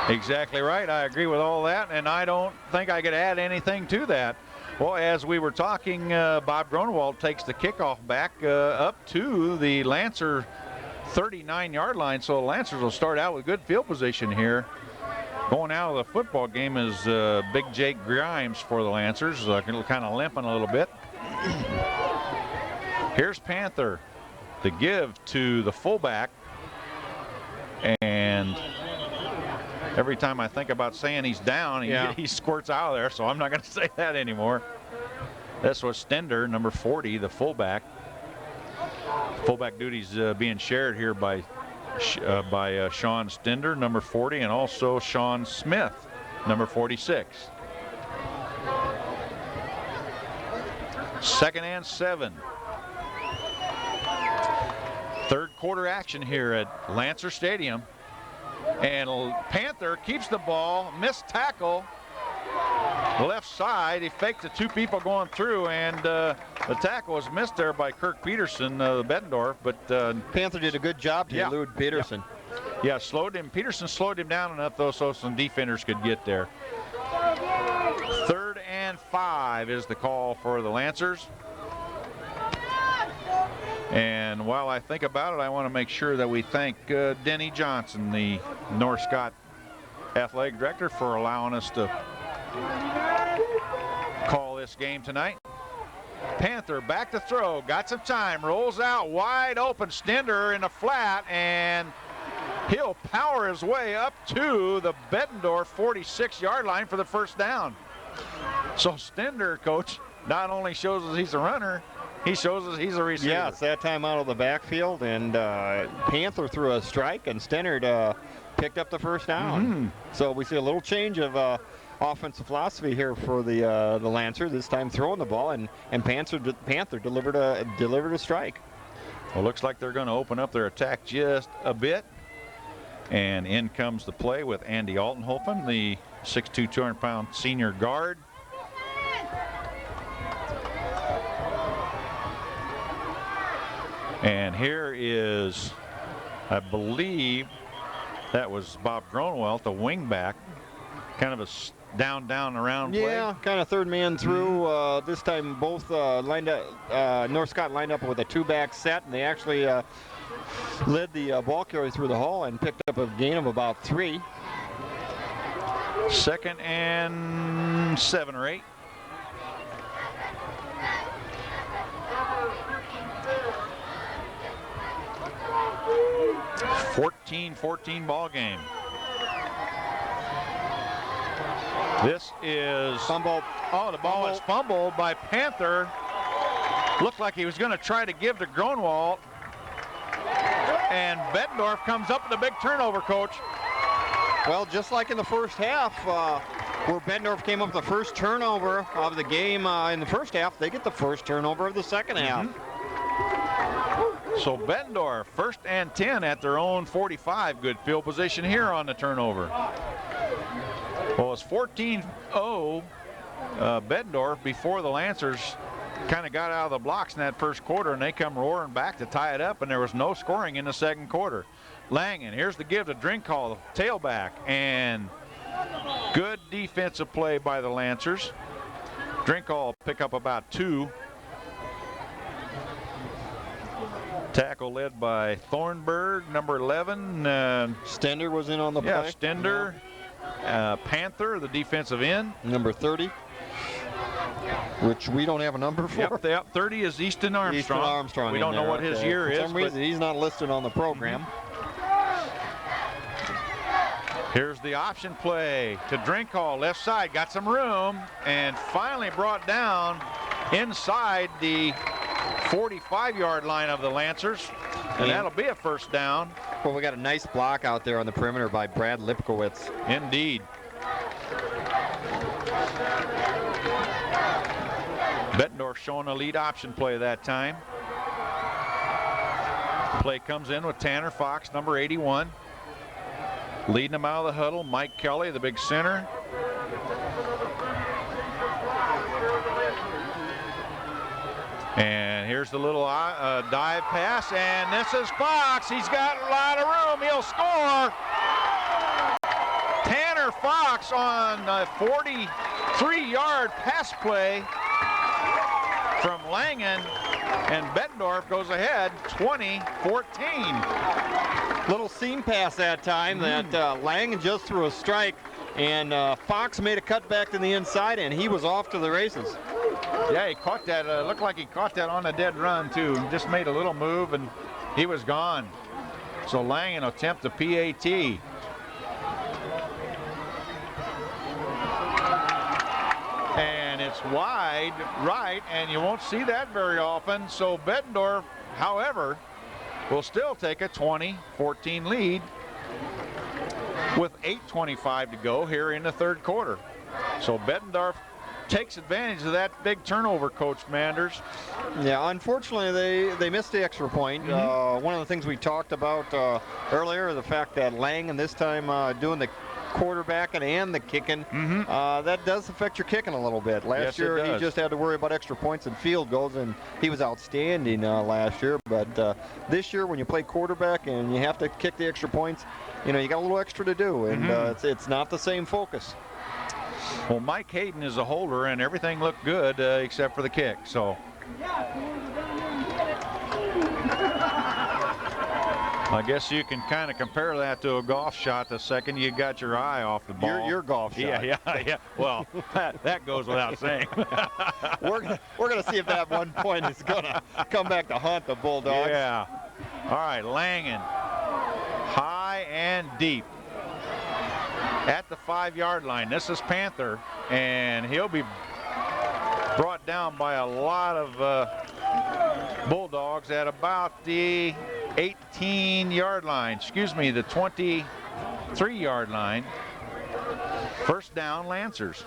Exactly right. I agree with all that, and I don't think I could add anything to that. Well, as we were talking, Bob Gronewald takes the kickoff back up to the Lancer 39-yard line, so the Lancers will start out with good field position here. Going out of the football game is Big Jake Grimes for the Lancers, kind of limping a little bit. Here's Panther, the give to the fullback, and every time I think about saying he's down, he squirts out of there, so I'm not going to say that anymore. This was Stender, number 40, the fullback. Fullback duties being shared here by Sean Stender, number 40, and also Sean Smith, number 46. 2nd and 7. Third quarter action here at Lancer Stadium. And Panther keeps the ball, missed tackle, left side. He faked the two people going through, and the tackle was missed there by Kirk Peterson, the Bettendorf. But Panther did a good job to elude Peterson. Yeah, slowed him. Peterson slowed him down enough, though, so some defenders could get there. 3rd and 5 is the call for the Lancers. And while I think about it, I want to make sure that we thank Denny Johnson, the North Scott athletic director, for allowing us to call this game tonight. Panther back to throw, got some time, rolls out wide open, Stender in the flat, and he'll power his way up to the Bettendorf 46-yard line for the first down. So Stender, coach, not only shows us he's a runner, he shows us he's a receiver. Yeah, it's that time out of the backfield, and Panther threw a strike, and Stennard picked up the first down. So we see a little change of offensive philosophy here for the Lancer. This time throwing the ball, and Panther delivered a strike. Well, looks like they're going to open up their attack just a bit. And in comes the play with Andy Altenhofen, the 6'2", 200-pound senior guard. And here is, I believe, that was Bob Gronewald, the wingback. Kind of a down, around play. Yeah, kind of third man through. This time both lined up, North Scott lined up with a two-back set, and they actually led the ball carrier through the hole and picked up a gain of about 3. 2nd and 7 or 8. (14-14) ball game. This is fumbled. Oh, the ball is fumbled by Panther. Looked like he was going to try to give to Gronewald. And Bettendorf comes up with a big turnover, coach. Well, just like in the first half, where Bettendorf came up with the first turnover of the game in the first half, they get the first turnover of the second half. So Bettendorf, 1st and 10 at their own 45. Good field position here on the turnover. Well, it's 14-0 Bettendorf before the Lancers kind of got out of the blocks in that first quarter, and they come roaring back to tie it up, and there was no scoring in the second quarter. Langen, here's the give to Drinkall, tailback, and good defensive play by the Lancers. Drinkall pick up about 2. Tackle led by Thornburg, number 11. Stender was in on the play. Yeah, Stender. Panther, the defensive end. Number 30, which we don't have a number for. Yep, 30 is Easton Armstrong. Easton Armstrong. We don't know what his year is. For some reason, he's not listed on the program. Here's the option play to Drinkall, left side, got some room, and finally brought down inside the 45-yard line of the Lancers, and that'll be a first down. Well, we got a nice block out there on the perimeter by Brad Lipkowitz. Indeed. Bettendorf showing a lead option play that time. Play comes in with Tanner Fox, number 81. Leading them out of the huddle, Mike Kelly, the big center. And here's the little dive pass, and this is Fox. He's got a lot of room. He'll score. Tanner Fox on a 43-yard pass play from Langen, and Bettendorf goes ahead 20-14. Little seam pass that time that Langen just threw a strike, and Fox made a cut back to the inside, and he was off to the races. Yeah, he caught that. Looked like he caught that on a dead run, too. Just made a little move, and he was gone. So Langen attempt the PAT. And it's wide right, and you won't see that very often. So Bettendorf, however, will still take a 20-14 lead with 8:25 to go here in the third quarter. So Bettendorf takes advantage of that big turnover, Coach Manders. Yeah, unfortunately they missed the extra point. One of the things we talked about earlier, the fact that Langen this time doing the quarterbacking and the kicking, that does affect your kicking a little bit. Last year he just had to worry about extra points and field goals, and he was outstanding last year. But this year when you play quarterback and you have to kick the extra points, you got a little extra to do, and it's not the same focus. Well, Mike Hayden is a holder, and everything looked good except for the kick. So I guess you can kind of compare that to a golf shot. The second you got your eye off the ball. Your golf shot. Yeah. Well, that goes without saying. We're gonna see if that 1 point is gonna come back to haunt the Bulldogs. Yeah. All right, Langen, high and deep at the 5-yard line. This is Panther, and he'll be brought down by a lot of Bulldogs at about the 18-yard line. Excuse me, the 23-yard line. First down, Lancers.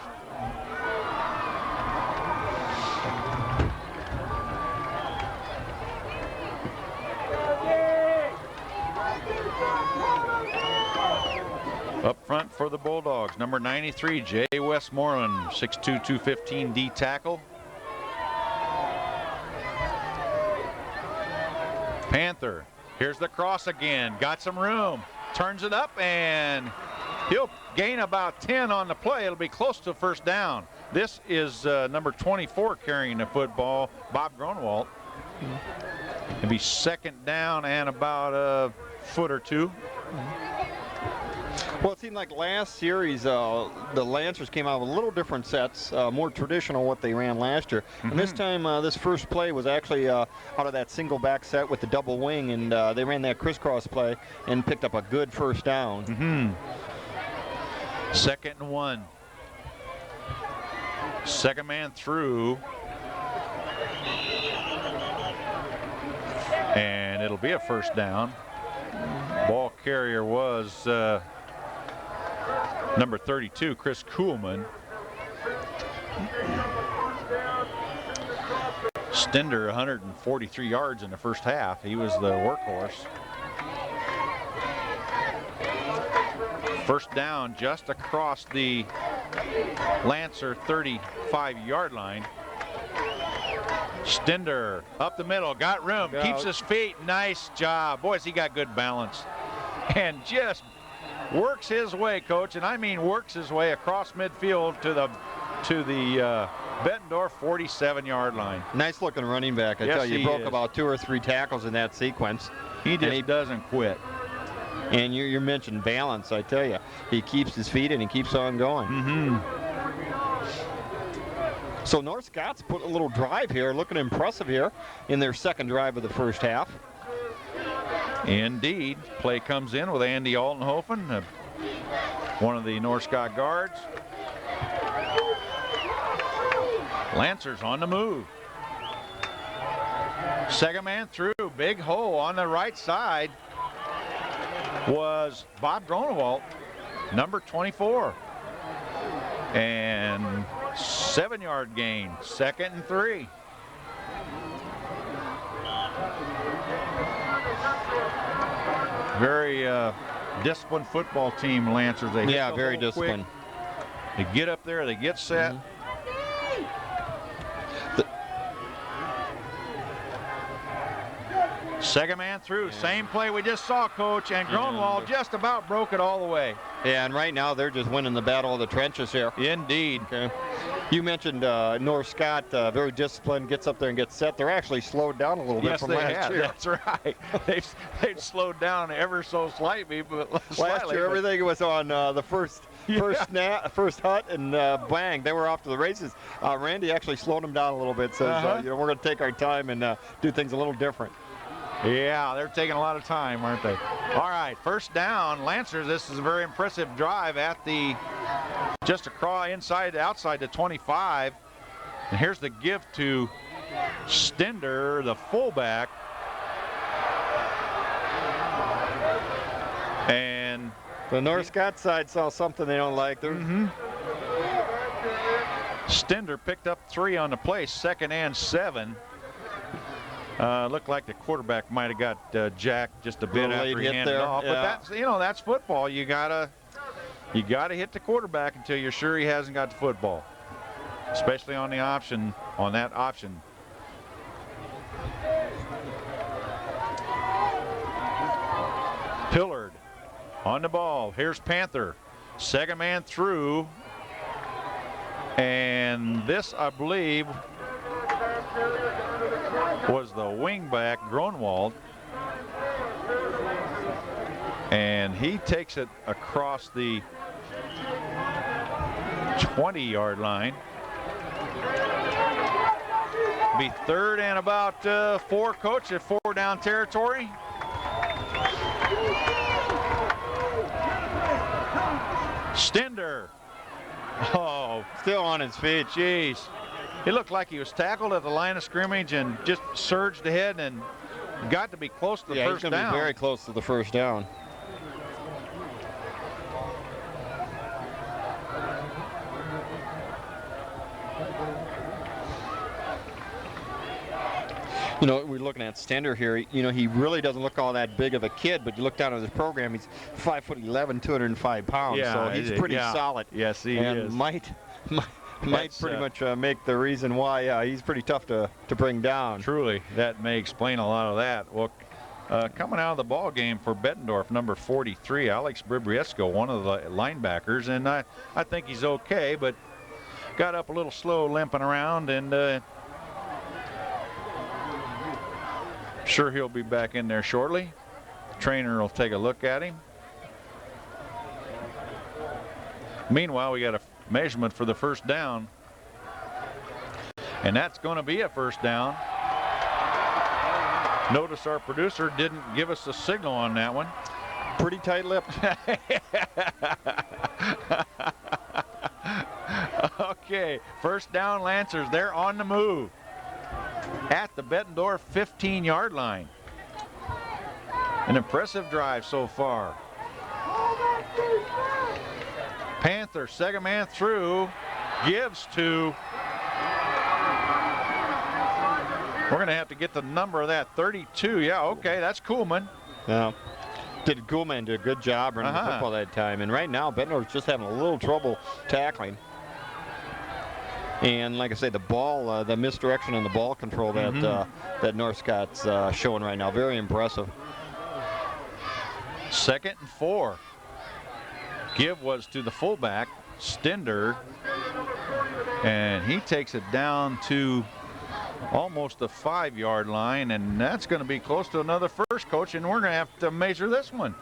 Up front for the Bulldogs, number 93, Jay Westmoreland, 6'2", 215 D tackle. Panther, here's the cross again, got some room, turns it up, and he'll gain about 10 on the play. It'll be close to first down. This is number 24 carrying the football, Bob Grunwald. It'll be second down and about a foot or two. Well, it seemed like last series the Lancers came out with a little different sets, more traditional what they ran last year. And this time, this first play was actually out of that single back set with the double wing, and they ran that crisscross play and picked up a good first down. Second and 1. Second man through. And it'll be a first down. Ball carrier was number 32, Chris Kuhlman. Stender, 143 yards in the first half. He was the workhorse. First down just across the Lancer 35-yard line. Stender up the middle, got room, keeps his feet. Nice job. Boys, he got good balance. And just works his way, Coach, and I mean works his way across midfield to the Bettendorf 47-yard line. Nice looking running back. I tell you, he broke about 2 or 3 tackles in that sequence. He doesn't quit. And you mentioned balance. I tell you, he keeps his feet and he keeps on going. So North Scott's put a little drive here, looking impressive here in their second drive of the first half. Indeed. Play comes in with Andy Altenhofen, one of the North Scott guards. Lancers on the move. Second man through, big hole on the right side was Bob Gronewald, number 24. And 7-yard gain, 2nd and 3. Very disciplined football team, Lancers. They very disciplined. Quick. They get up there, they get set. Second man through, same play we just saw, Coach, and Gronewald just about broke it all the way. Yeah, and right now they're just winning the battle of the trenches here. Indeed. Okay. You mentioned North Scott, very disciplined, gets up there and gets set. They're actually slowed down a little bit from last year. That's right. They've slowed down ever so slightly, but last year everything was on the first hut, and bang, they were off to the races. Randy actually slowed them down a little bit. Says, we're going to take our time and do things a little different. Yeah, they're taking a lot of time, aren't they? All right, first down, Lancers. This is a very impressive drive at the just across outside the 25. And here's the give to Stender, the fullback. And the North Scott side saw something they don't like. Stender picked up 3 on the play, 2nd and 7. Looked like the quarterback might have got jacked just a bit after he handed off. But that's football. You gotta hit the quarterback until you're sure he hasn't got the football, especially on the option, on that option. Pillard on the ball. Here's Panther, second man through, and this, I believe, was the wingback Gronewald, and he takes it across the 20-yard line. Be 3rd and about 4, Coach, at 4 down territory. Stender. Oh, still on his feet. Jeez. It looked like he was tackled at the line of scrimmage and just surged ahead and got to be close to the first down. He's going to be very close to the first down. You know, we're looking at Stender here. You know, he really doesn't look all that big of a kid, but you look down at his program, he's 5'11", 205 pounds. Yeah, so he's pretty solid. Yes, he is. Might pretty much make the reason why he's pretty tough to bring down. Truly, that may explain a lot of that. Well, coming out of the ball game for Bettendorf, number 43, Alex Bribriesco, one of the linebackers, and I think he's okay, but got up a little slow, limping around, and sure he'll be back in there shortly. Trainer will take a look at him. Meanwhile, we got a measurement for the first down, and that's going to be a first down. Notice our producer didn't give us a signal on that one. Pretty tight-lipped. Okay, first down, Lancers. They're on the move at the Bettendorf 15-yard line. An impressive drive so far. Panther, second man through, gives to, we're going to have to get the number of that, 32. Yeah, okay, that's Kuhlman. Yeah. Goulman did a good job running the football that time. And right now, Bettendorf's just having a little trouble tackling. And like I say, the ball, the misdirection and the ball control that that North Scott's showing right now, very impressive. 2nd and 4. Give was to the fullback, Stender, and he takes it down to almost the 5-yard line, and that's going to be close to another first, Coach, and we're going to have to measure this one.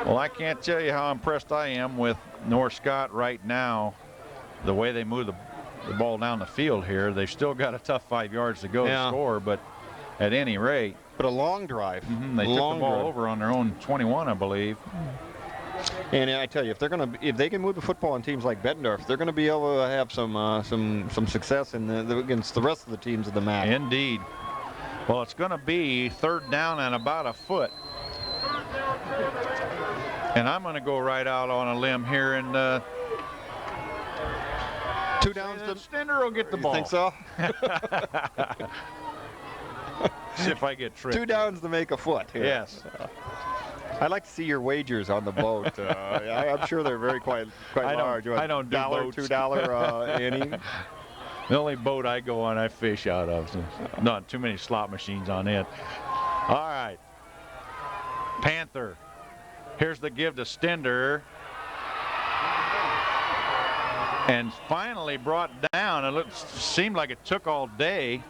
Well, I can't tell you how impressed I am with North Scott right now, the way they move the ball down the field here. They've still got a tough 5 yards to go to score, but at any rate. But a long drive. They took the ball over on their own 21, I believe. And I tell you, if they can move the football on teams like Bettendorf, they're going to be able to have some success against the rest of the teams of the MAC. Indeed. Well, it's going to be 3rd down and about a foot. And I'm going to go right out on a limb here and 2 downs. Stender will get the ball. You think so? See if I get tricked. 2 downs to make a foot. Here. Yes. I'd like to see your wagers on the boat. I'm sure they're quite large. I don't do boats. $2 ante. The only boat I go on, I fish out of. So not too many slot machines on it. All right. Panther. Here's the give to Stender. And finally brought down. It seemed like it took all day.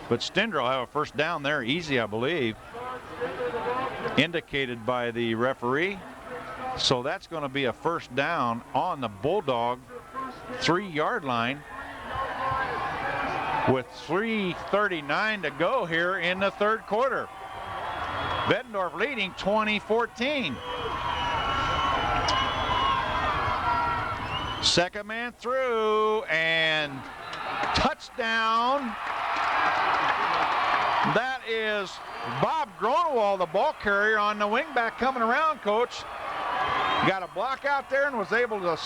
But Stender will have a first down there, easy, I believe, indicated by the referee. So that's going to be a first down on the Bulldog 3-yard line with 3:39 to go here in the 3rd quarter. Bettendorf leading 20-14. Second man through and touchdown. That is Bob Gronewald, the ball carrier, on the wingback coming around, Coach. Got a block out there and was able to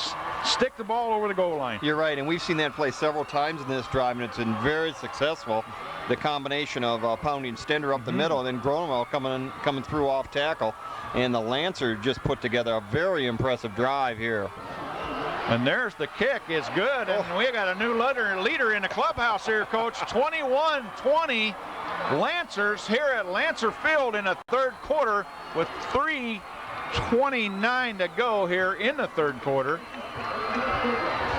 stick the ball over the goal line. You're right, and we've seen that play several times in this drive, and it's been very successful. The combination of pounding Stender up the middle and then Gronewald coming through off tackle. And the Lancer just put together a very impressive drive here. And there's the kick. It's good. And we got a new leader in the clubhouse here, Coach. 21-20 Lancers here at Lancer Field in the 3rd quarter with 3:29 to go here in the 3rd quarter.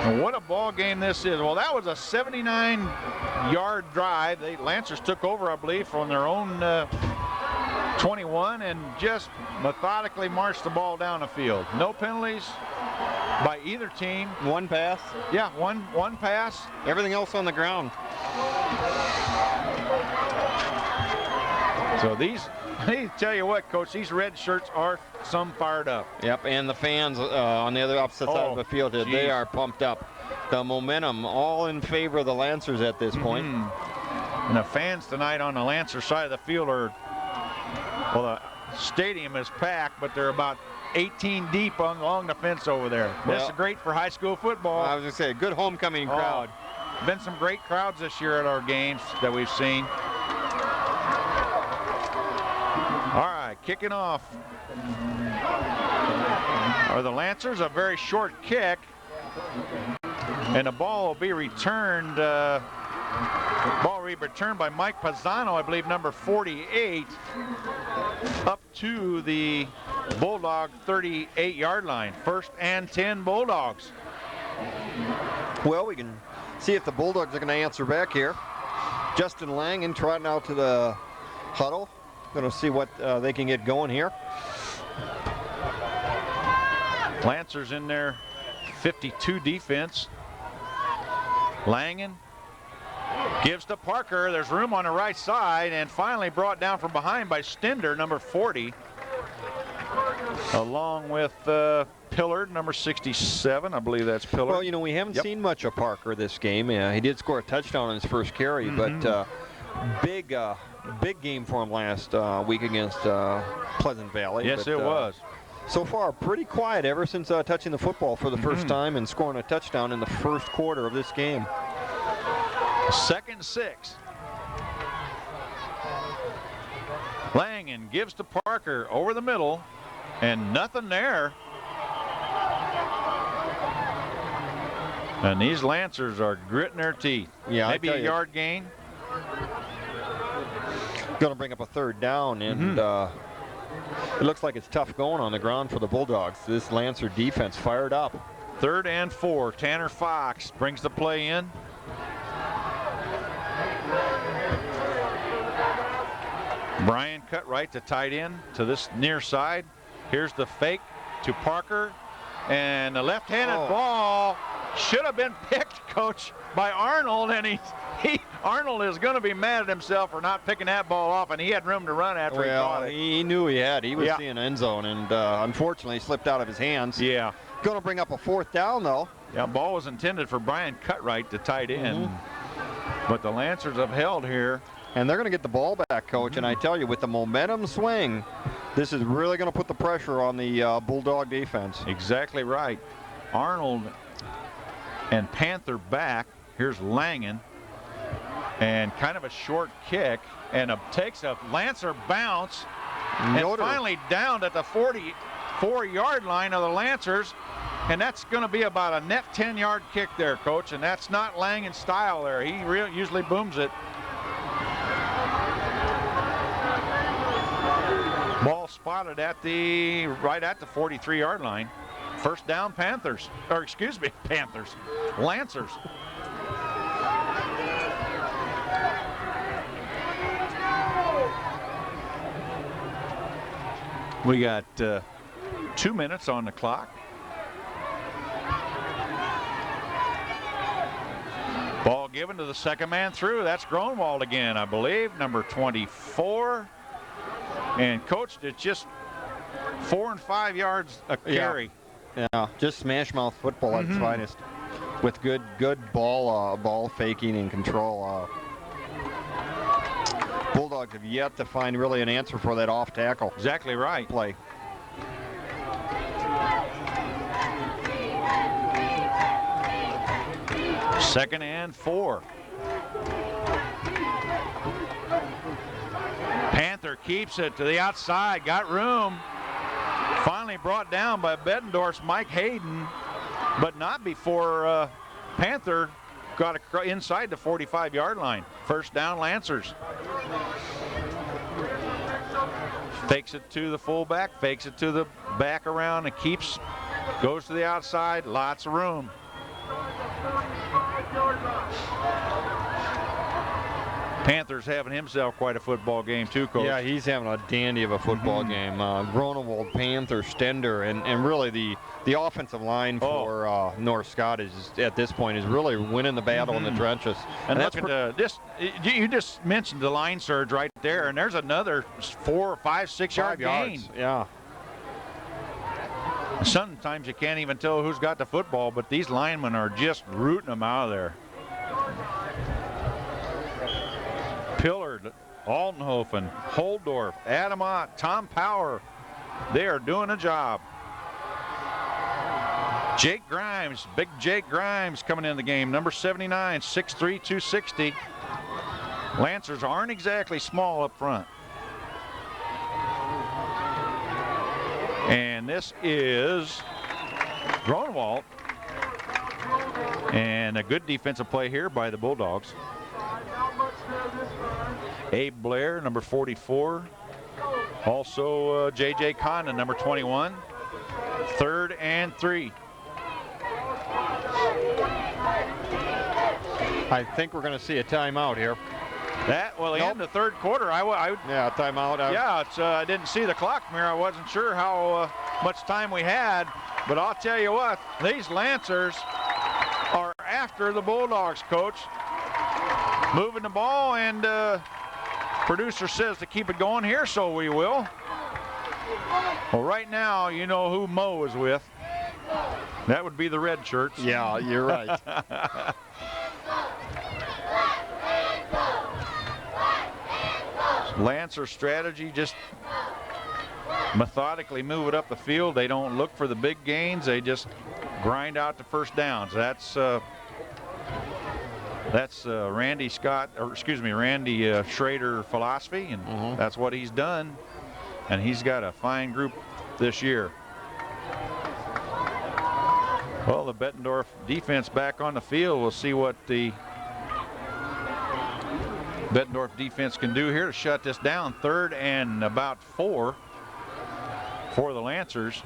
And what a ball game this is. Well, that was a 79-yard drive. The Lancers took over, I believe, from their own 21 and just methodically marched the ball down the field. No penalties by either team. One pass. Yeah, one pass. Everything else on the ground. So I tell you what, Coach, these red shirts are some fired up. Yep, and the fans on the other opposite side of the field, they are pumped up. The momentum all in favor of the Lancers at this point. And the fans tonight on the Lancer side of the field are, well, the stadium is packed, but they're about 18 deep along the fence over there. This is great for high school football. I was going to say, a good homecoming crowd. Been some great crowds this year at our games that we've seen. All right, kicking off are the Lancers. A very short kick, and the ball will be returned. Ball returned by Mike Pisano, I believe, number 48, up to the Bulldog 38-yard line. 1st and 10 Bulldogs. Well, we can see if the Bulldogs are going to answer back here. Justin Langen trotting out to the huddle. Going to see what they can get going here. Lancers in their 52 defense. Langen gives to Parker. There's room on the right side, and finally brought down from behind by Stender, number 40, along with Pillard, number 67. I believe that's Pillard. Well, you know, we haven't seen much of Parker this game. He did score a touchdown on his first carry, but big game for him last week against Pleasant Valley. Yes, it was. So far, pretty quiet ever since touching the football for the first time and scoring a touchdown in the 1st quarter of this game. 2nd and 6. Langen gives to Parker over the middle, and nothing there. And these Lancers are gritting their teeth. Yeah, maybe a yard gain. Going to bring up a third down, and it looks like it's tough going on the ground for the Bulldogs. This Lancer defense fired up. 3rd and 4. Tanner Fox brings the play in. Brian cut right to tight end to this near side. Here's the fake to Parker, and a left-handed ball should have been picked, Coach, by Arnold, and Arnold is going to be mad at himself for not picking that ball off, and he had room to run after he caught it. He knew he had. He was seeing end zone, and unfortunately slipped out of his hands. Yeah. Going to bring up a 4th down, though. Yeah, ball was intended for Brian Cutright to tight end, but the Lancers have held here. And they're going to get the ball back, Coach. And I tell you, with the momentum swing, this is really going to put the pressure on the Bulldog defense. Exactly right. Arnold and Panther back. Here's Langen. And kind of a short kick. And takes a Lancer bounce. And finally down at the 44-yard line of the Lancers. And that's going to be about a net 10-yard kick there, Coach. And that's not Langen's style there. He usually booms it. Ball spotted at right at the 43-yard line. First down, Panthers. Or excuse me, Panthers. Lancers. We got 2 minutes on the clock. Ball given to the second man through. That's Gronwald again, I believe, number 24. And Coach, it's just 4 and 5 yards a carry. Yeah, just smash mouth football at its finest, with good ball faking and control. Bulldogs have yet to find really an answer for that off tackle. Exactly right. Play. Second and 4. Panther keeps it to the outside, got room. Finally brought down by Bettendorf's Mike Hayden, but not before Panther got inside the 45-yard line. First down, Lancers. Fakes it to the fullback, fakes it to the back around, and goes to the outside, lots of room. Panthers having himself quite a football game too, Coach. Yeah, he's having a dandy of a football game. Gronewald, Panther, Stender, and really the offensive line for North Scott is at this point is really winning the battle in the trenches. And look at this. You just mentioned the line surge right there, and there's another 4, 5, 6 yard gain. Yeah. Sometimes you can't even tell who's got the football, but these linemen are just rooting them out of there. Pillard, Altenhofen, Holdorf, Adamant, Tom Power. They are doing a job. Jake Grimes, big Jake Grimes coming in the game, number 79, 6'3", 260. Lancers aren't exactly small up front. And this is Gronewald. And a good defensive play here by the Bulldogs. Abe Blair, number 44. Also J.J. Condon, number 21. 3rd and 3. I think we're going to see a timeout here. In the third quarter, yeah, timeout. I didn't see the clock, Mayor. I wasn't sure how much time we had, but I'll tell you what, these Lancers are after the Bulldogs, Coach. Moving the ball, and producer says to keep it going here, so we will. Well, right now, you know who Mo is with. That would be the red shirts. Yeah, you're right. Lancer strategy, just methodically move it up the field. They don't look for the big gains. They just grind out the first downs. That's That's Randy Schrader philosophy, and that's what he's done. And he's got a fine group this year. Well, the Bettendorf defense back on the field. We'll see what the Bettendorf defense can do here to shut this down. 3rd and about 4 for the Lancers.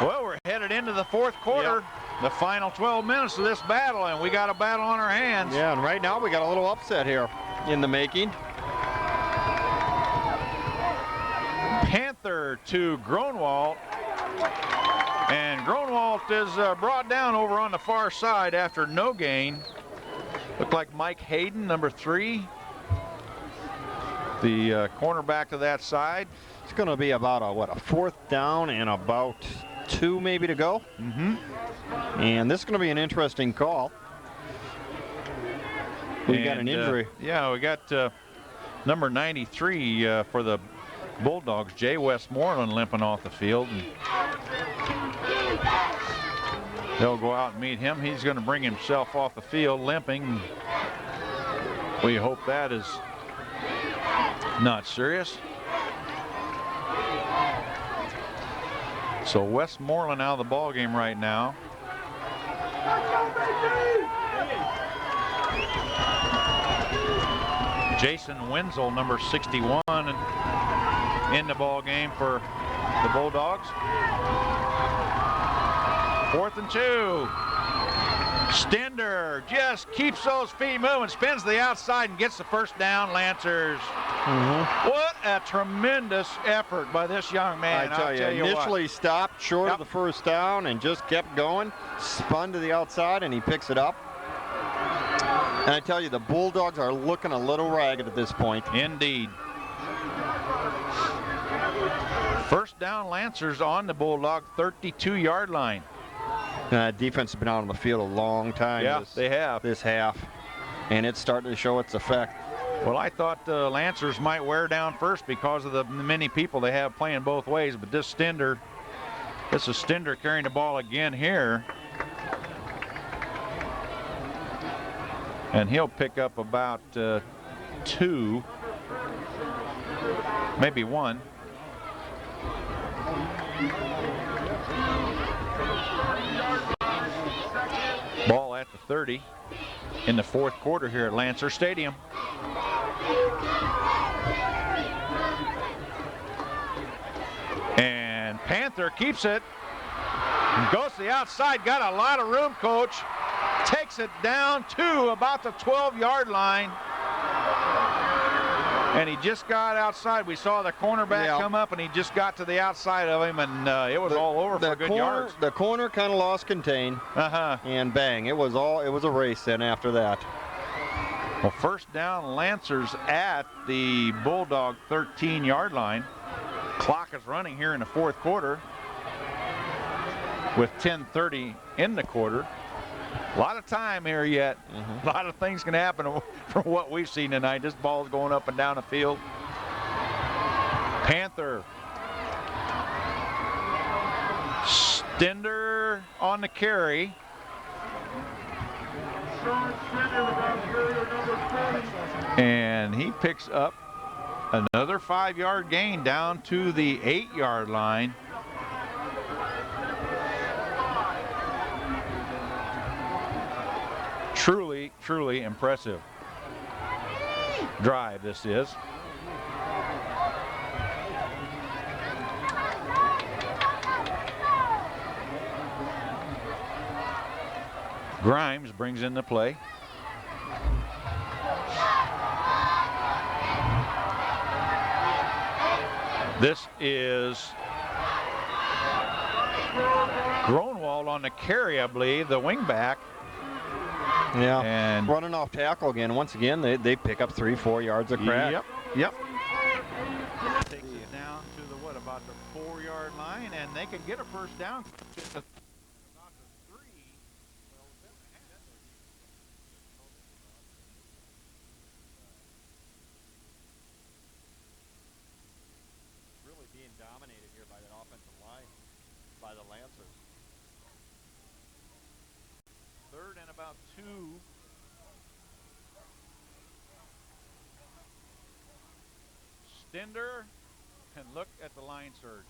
Well, we're headed into the 4th quarter. Yep. The final 12 minutes of this battle, and we got a battle on our hands. Yeah, and right now we got a little upset here in the making. Panther to Gronwald, and Gronwald is brought down over on the far side after no gain. Looked like Mike Hayden, number 3, the cornerback to that side. It's going to be about a 4th down and about 2 maybe to go. And this is going to be an interesting call. We got an injury. Yeah, we got number 93 for the Bulldogs, Jay Westmoreland, limping off the field. And they'll go out and meet him. He's going to bring himself off the field limping. We hope that is not serious. So Westmoreland out of the ball game right now. Jason Wenzel, number 61, in the ball game for the Bulldogs. 4th and 2. Stender just keeps those feet moving, spins to the outside and gets the first down, Lancers. What a tremendous effort by this young man. I tell you, initially what. Stopped short of the first down and just kept going, spun to the outside, and he picks it up. And I tell you, the Bulldogs are looking a little ragged at this point. Indeed. First down, Lancers on the Bulldog 32-yard line. Defense has been out on the field a long time. Yeah, they have. This half, and it's starting to show its effect. Well, I thought the Lancers might wear down first because of the many people they have playing both ways, but this is Stender carrying the ball again here. And he'll pick up about 2, maybe 1. Ball at the 30 in the 4th quarter here at Lancer Stadium. And Panther keeps it. Goes to the outside, got a lot of room, coach. Takes it down to about the 12-yard line. And he just got outside. We saw the cornerback come up, and he just got to the outside of him, and it was all over for good yards. The corner kind of lost contain, and bang, it was a race then after that. Well, first down, Lancers at the Bulldog 13-yard line. Clock is running here in the 4th quarter with 10:30 in the quarter. A lot of time here yet. A lot of things can happen from what we've seen tonight. This ball's going up and down the field. Panther. Stender on the carry. And he picks up another 5-yard gain down to the 8-yard line. Truly, truly impressive drive this is. Grimes brings in the play. This is Gronwald on the carry, I believe, the wingback. Yeah, and running off tackle again. Once again, they pick up 3-4 yards of crack. Yep. Takes you down to the about the 4-yard line, and they could get a first down. out to Stender, and look at the line surge.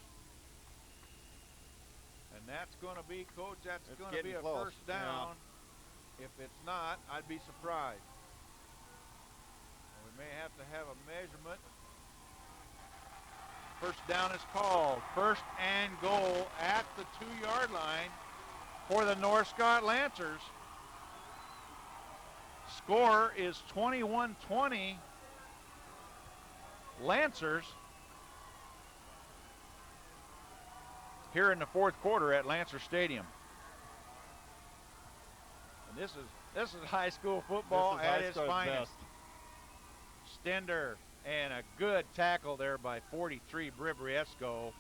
And that's going to be, Coach, that's going to be a close. first down. Yeah. If it's not, I'd be surprised. We may have to have a measurement. First down is called. First and goal at the 2-yard line for the North Scott Lancers. Score is 21-20 Lancers here in the fourth quarter at Lancer Stadium. And this is high school football at its finest. Stender, and a good tackle there by 43 Bribriesco.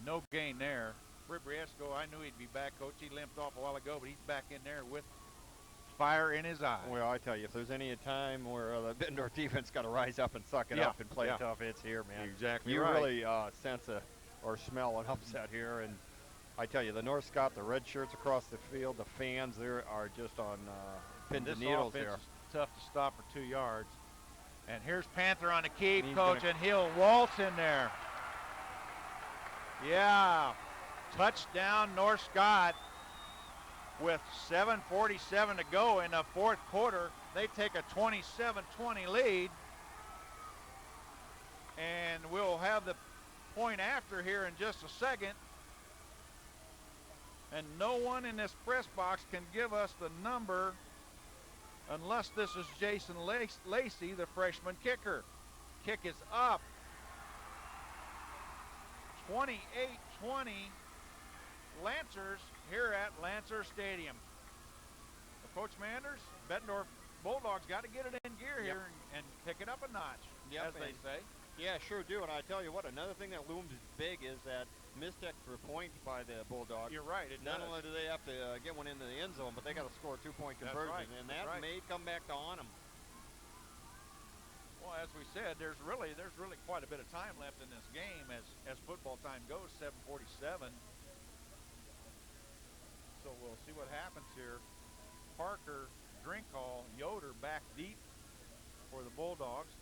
No gain there. Bribriesco, I knew he'd be back, Coach. He limped off a while ago, but he's back in there with fire in his eye. Well, I tell you, if there's any time where the Bettendorf defense got to rise up and suck it up and play tough, it's here, man. Exactly you right. You really sense or smell an upset here, and I tell you, the North Scott, the red shirts across the field, the fans there are just on pins and needles there. Tough to stop for 2 yards. And here's Panther on the keep, Coach, and he'll waltz in there. Yeah. Touchdown, North Scott. With 7:47 to go in the fourth quarter, they take a 27-20 lead. And we'll have the point after here in just a second. And no one in this press box can give us the number unless this is Jason Lacey, the freshman kicker. Kick is up. 28-20 Lancers here at Lancer Stadium. Well, Coach Manders, Bettendorf Bulldogs got to get it in gear here and pick it up a notch, as they say. Yeah, sure do. And I tell you what, another thing that looms big is that missed extra points by the Bulldogs. You're right. Not only do they have to get one into the end zone, but they got to score a 2-point conversion, and that may come back to haunt them. Well, as we said, there's really quite a bit of time left in this game as football time goes. 7:47. So we'll see what happens here. Parker, Drinkall, Yoder back deep for the Bulldogs.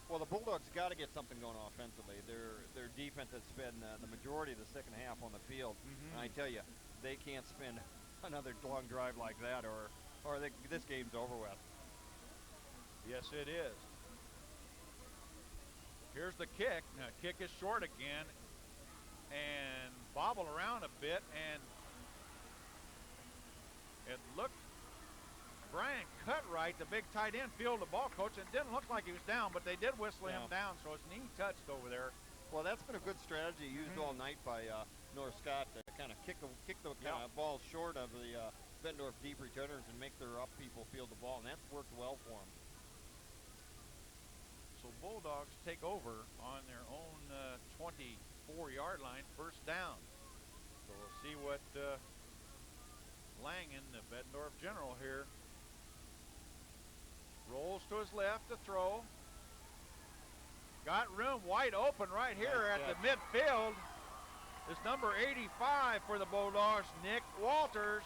Well, the Bulldogs got to get something going offensively. Their defense has spent the majority of the second half on the field. And I tell you, they can't spend another long drive like that, or this game's over with. Yes, it is. Here's the kick. Now, kick is short again, and bobble around a bit, and it looked. Brian Cutright, the big tight end, fielded the ball, Coach, and it didn't look like he was down, but they did whistle him down, so his knee touched over there. Well, that's been a good strategy used all night by North Scott to kind of kick the ball short of the Bettendorf deep returners and make their up people field the ball, and that's worked well for them. So Bulldogs take over on their own 24-yard line, first down. So we'll see what Langen, the Bettendorf general here, rolls to his left to throw. Got room wide open right here at the midfield. It's number 85 for the Bulldogs, Nick Walters.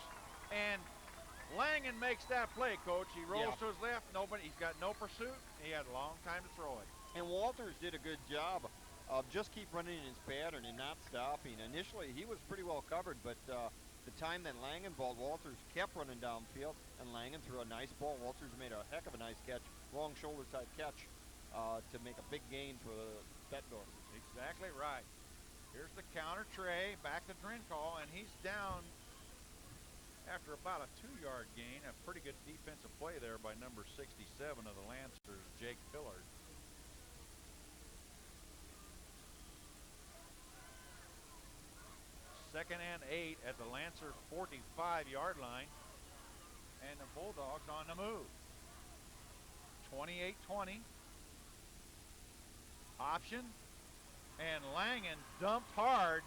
And Langen makes that play, Coach. He rolls to his left. He's got no pursuit. He had a long time to throw it. And Walters did a good job of just keep running in his pattern and not stopping. Initially, he was pretty well covered, but the time that Langen balled, Walters kept running downfield, and Langen threw a nice ball. Walters made a heck of a nice catch, long shoulder side catch to make a big gain for Bettendorf. Exactly right. Here's the counter tray, back to Drinkall, and he's down after about a 2-yard gain. A pretty good defensive play there by number 67 of the Lancers, Jake Pillard. Second and 8 at the Lancer 45-yard line. And the Bulldogs on the move. 28-20. Option. And Langen dumped hard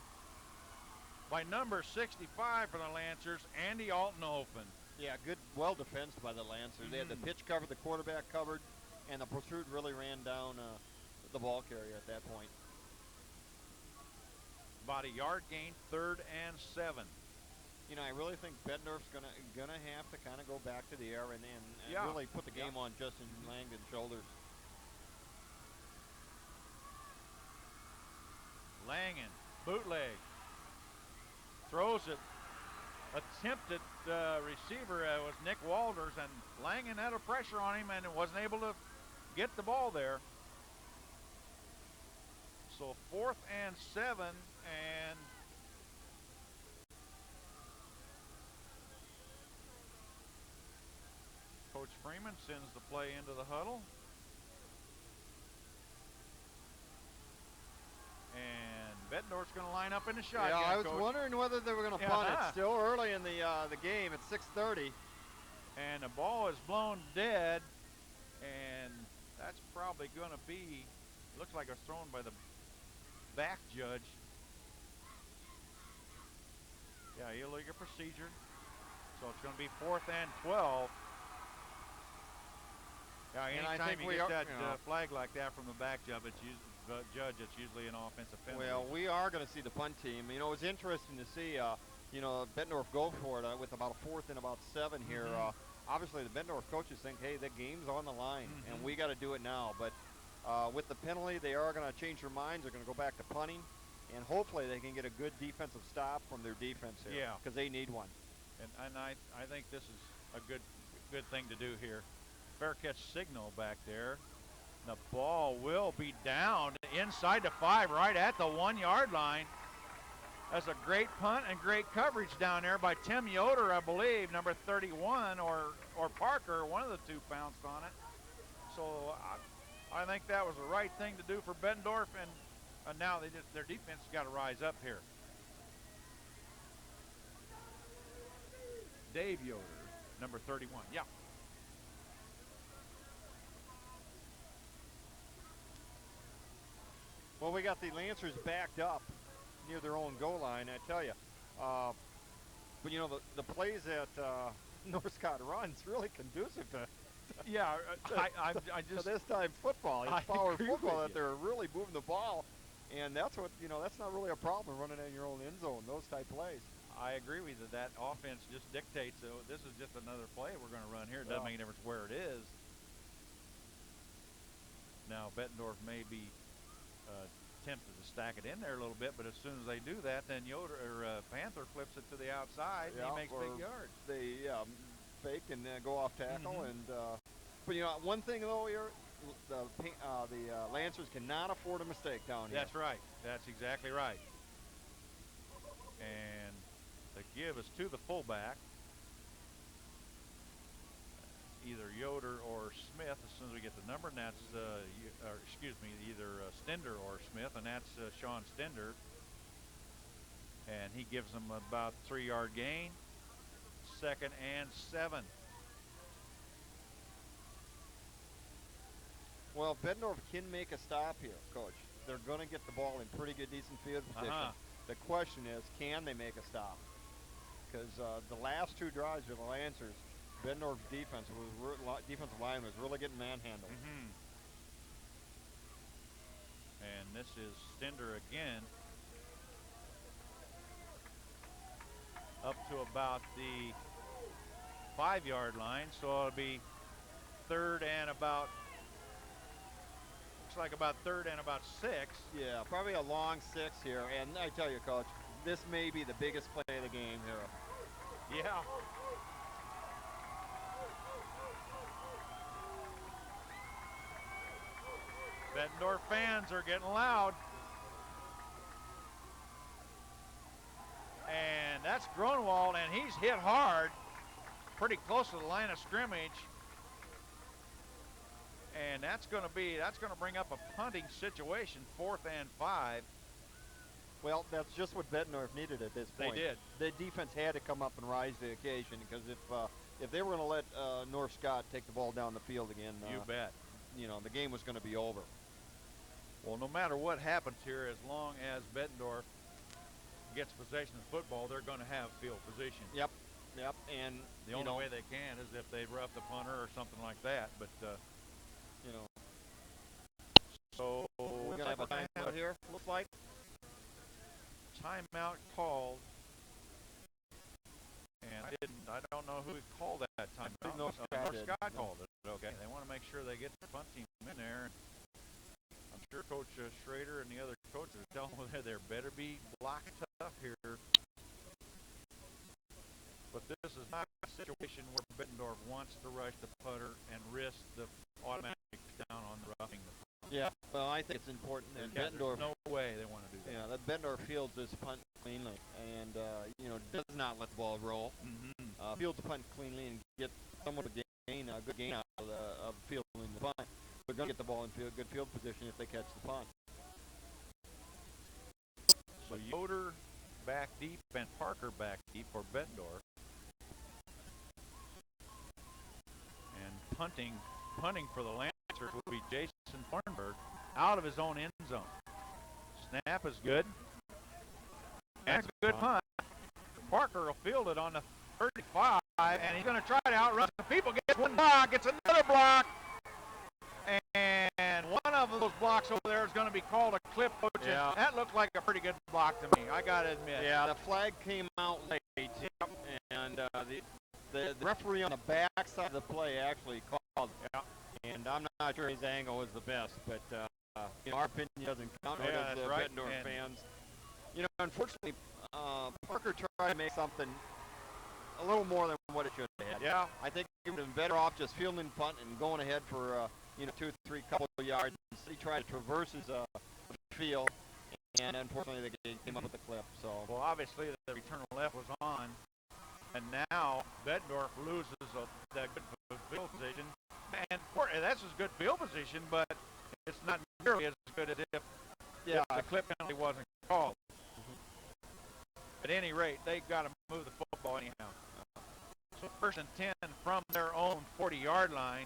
by number 65 for the Lancers, Andy Altenhofen. Yeah, good, well defensed by the Lancers. They had the pitch covered, the quarterback covered, and the pursuit really ran down the ball carrier at that point. About a yard gain, 3rd and 7. You know, I really think Bettendorf's gonna have to kind of go back to the air and Yeah. really put the game on Justin Langdon's shoulders. Langen, bootleg, throws it. Attempted receiver was Nick Walters, and Langen had a pressure on him and wasn't able to get the ball there. So 4th and 7, and Coach Freeman sends the play into the huddle. And Bettendorf's going to line up in the shotgun. Yeah, I was Coach. wondering whether they were going to punt it. Still early in the game at 6:30. And the ball is blown dead, and that's probably going to be, looks like it was thrown by the back judge. Yeah, illegal procedure. So it's going to be 4th and 12. Yeah, anytime you get that flag like that from the back judge, it's usually an offensive penalty. Well, we are going to see the punt team. You know, it's interesting to see, Bettendorf go for it with about a 4th and about 7 here. Obviously, the Bettendorf coaches think, hey, the game's on the line, and we got to do it now. But with the penalty, they are going to change their minds. They're going to go back to punting, and hopefully they can get a good defensive stop from their defense here. Yeah, because they need one. And I think this is a good thing to do here. Fair catch signal back there. The ball will be down inside the 5, right at the 1-yard line. That's a great punt and great coverage down there by Tim Yoder, I believe, number 31, or Parker, one of the two pounced on it. So I think that was the right thing to do for Bettendorf, and now their defense has got to rise up here. Dave Yoder, number 31. Yeah. Well, we got the Lancers backed up near their own goal line, I tell you. But, you know, the plays that Northcott runs really conducive to to this time football. It's power football that they're really moving the ball. And that's what, that's not really a problem running in your own end zone, those type plays. I agree with you. That offense just dictates, so this is just another play we're going to run here. It doesn't make a difference where it is. Now, Bettendorf may be tempted to stack it in there a little bit, but as soon as they do that, then Panther flips it to the outside, and he makes big yards. They fake and go off tackle. But one thing though here, the Lancers cannot afford a mistake down here. That's right. That's exactly right. And the give is to the fullback, either Yoder or Smith, as soon as we get the number, and that's, either Stender or Smith, and that's Sean Stender. And he gives them about 3-yard gain. 2nd and 7. Well, Bettendorf can make a stop here, Coach. They're going to get the ball in pretty good, decent field position. The question is, can they make a stop? Because the last 2 drives for the Lancers, Bettendorf's defensive line was really getting manhandled. And this is Stender again, up to about the 5-yard line, so it'll be 3rd and about, looks like about 3rd and about 6. Yeah, probably a long 6 here, and I tell you, Coach, this may be the biggest play of the game here. Yeah. Bettendorf fans are getting loud. And that's Grunwald, and he's hit hard, pretty close to the line of scrimmage. And that's going to bring up a punting situation, 4th and 5. Well, that's just what Bettendorf needed at this point. They did. The defense had to come up and rise to the occasion, because if they were going to let North Scott take the ball down the field again, you bet, the game was going to be over. Well, no matter what happens here, as long as Bettendorf gets possession of the football, they're going to have field position. Yep. And the only way they can is if they rough the punter or something like that. But so we're going to have a timeout here. Looks like timeout called I don't know who called that time. North Scott called it. Okay, they want to make sure they get the punt team in there. I'm sure Coach Schrader and the other coaches are telling them there better be block tough here. But this is not a situation where Bettendorf wants to rush the putter and risk the automatic down on the roughing the punt. Yeah, well, I think it's important that Bettendorf. There's no way they want to do that. Yeah, that Bettendorf fields this punt cleanly and, does not let the ball roll. Fields the punt cleanly and get somewhat of a good gain out of fielding the punt. They're going to get the ball in good field position if they catch the punt. So Yoder back deep and Parker back deep for Bettendorf. And punting for the Lancers will be Jason Thornburg out of his own end zone. Snap is good. And it's a good punt. Parker will field it on the 35, and he's going to try to outrun some people. Gets one block, gets another block. And one of those blocks over there is going to be called a clip, coach. Yeah. That looked like a pretty good block to me, I got to admit. Yeah, the flag came out late, and the referee on the back side of the play actually called it. Yeah. And I'm not sure his angle was the best, but our opinion doesn't count as the Bettendorf fans. Unfortunately, Parker tried to make something a little more than what it should have had. Yeah. I think he would have been better off just fielding the punt and going ahead for 2, 3 couple of yards. He tried to traverse his field, and unfortunately they came up with the clip. So, well, obviously the return left was on, and now Bettendorf loses that good field position. And that's his good field position, but it's not nearly as good as if the clip penalty wasn't called. At any rate, they've got to move the football anyhow. So 1st and 10 from their own 40-yard line.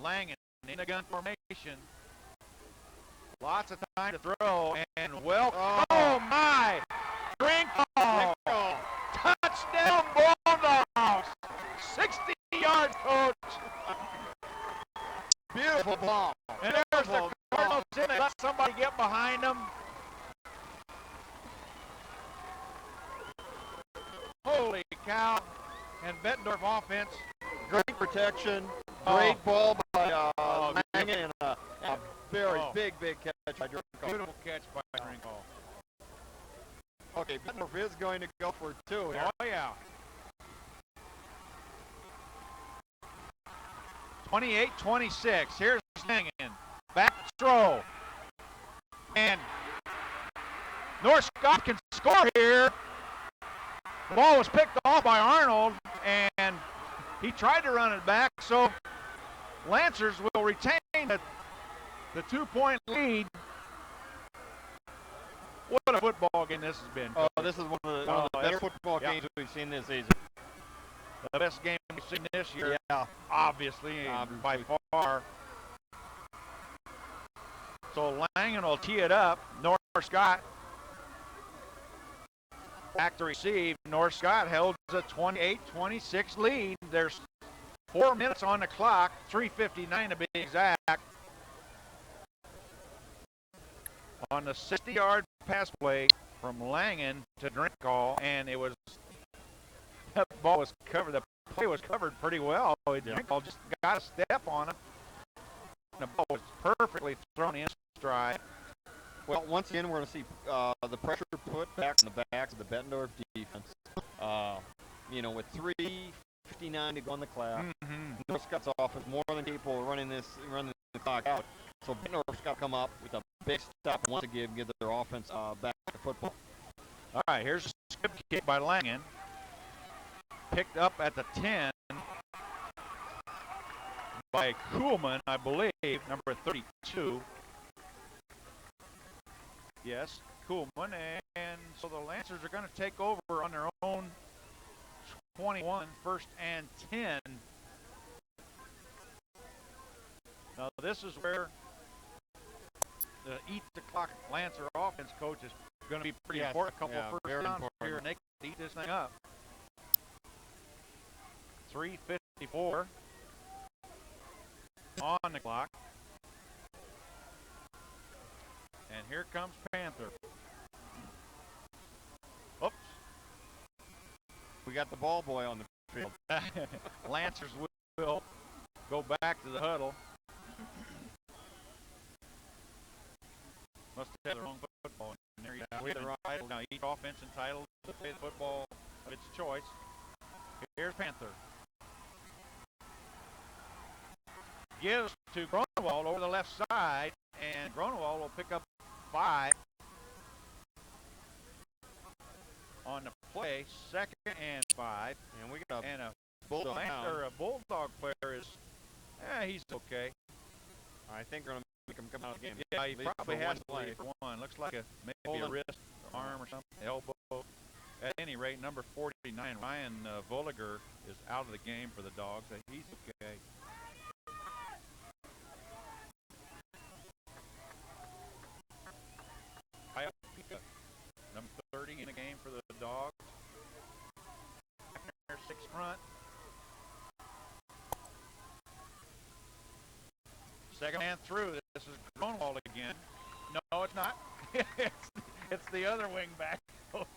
Langen in a gun formation. Lots of time to throw, and oh my! Drink call! Touchdown Bulldogs! 60-yard coach! Beautiful ball. And there's the Cardinals in. They let somebody get behind them. Holy cow. And Bettendorf offense. Great protection. Great ball by Langen, and a very big catch by Drinkall. Beautiful catch by Drinkall. Okay, Bettendorf is going to go for 2 here. Oh, yeah. 28-26. Here's Langen. Back throw. And North Scott can score here. The ball was picked off by Arnold, and he tried to run it back, so Lancers will retain the 2-point lead. What a football game this has been. Oh, this is one of the better football games we've seen this season. The best game we've seen this year, yeah. obviously, by far. So Langen will tee it up. North Scott back to receive. North Scott held a 28-26 lead. There's 4 minutes on the clock, 3:59 to be exact. On the 60-yard pass play from Langen to Drinkall, and that ball was covered. The play was covered pretty well. Drinkall just got a step on it. The ball was perfectly thrown in stride. Well, once again, we're going to see the pressure put back on the backs of the Bettendorf defense. With 3:59 to go on the clock, North Scott's offense more than capable of running the clock out. So Bettendorf's got to come up with a big stop and once again give their offense back to football. All right, here's a skip kick by Langen. Picked up at the 10 by Kuhlman, I believe, number 32. Yes, Kuhlman, and so the Lancers are going to take over on their own 21, 1st and 10. Now this is where the eat the clock Lancer offense coach is going to be pretty important. A couple of first downs here, and they can eat this thing up. 3:54 on the clock. And here comes Panther. Oops. We We got the ball boy on the field. Lancers will go back to the huddle. Must have their own football. And there you go. Now each offense entitled to play the football of its choice. Here's Panther. Gives to Gronewald over the left side, and Gronewald will pick up 5 on the play. 2nd and 5. And we got a bulldog. A Bulldog player is, he's okay. I think we're going to make him come out of the game. Yeah, he probably has to play. leave for one. Looks like maybe a wrist, or arm, or something, elbow. At any rate, number 49, Ryan Voliger, is out of the game for the Dogs. He's okay. Number 30 in the game for the Dogs. 6 front. Second man through. This is Gronewald again. No, it's not. it's the other wing back. Well,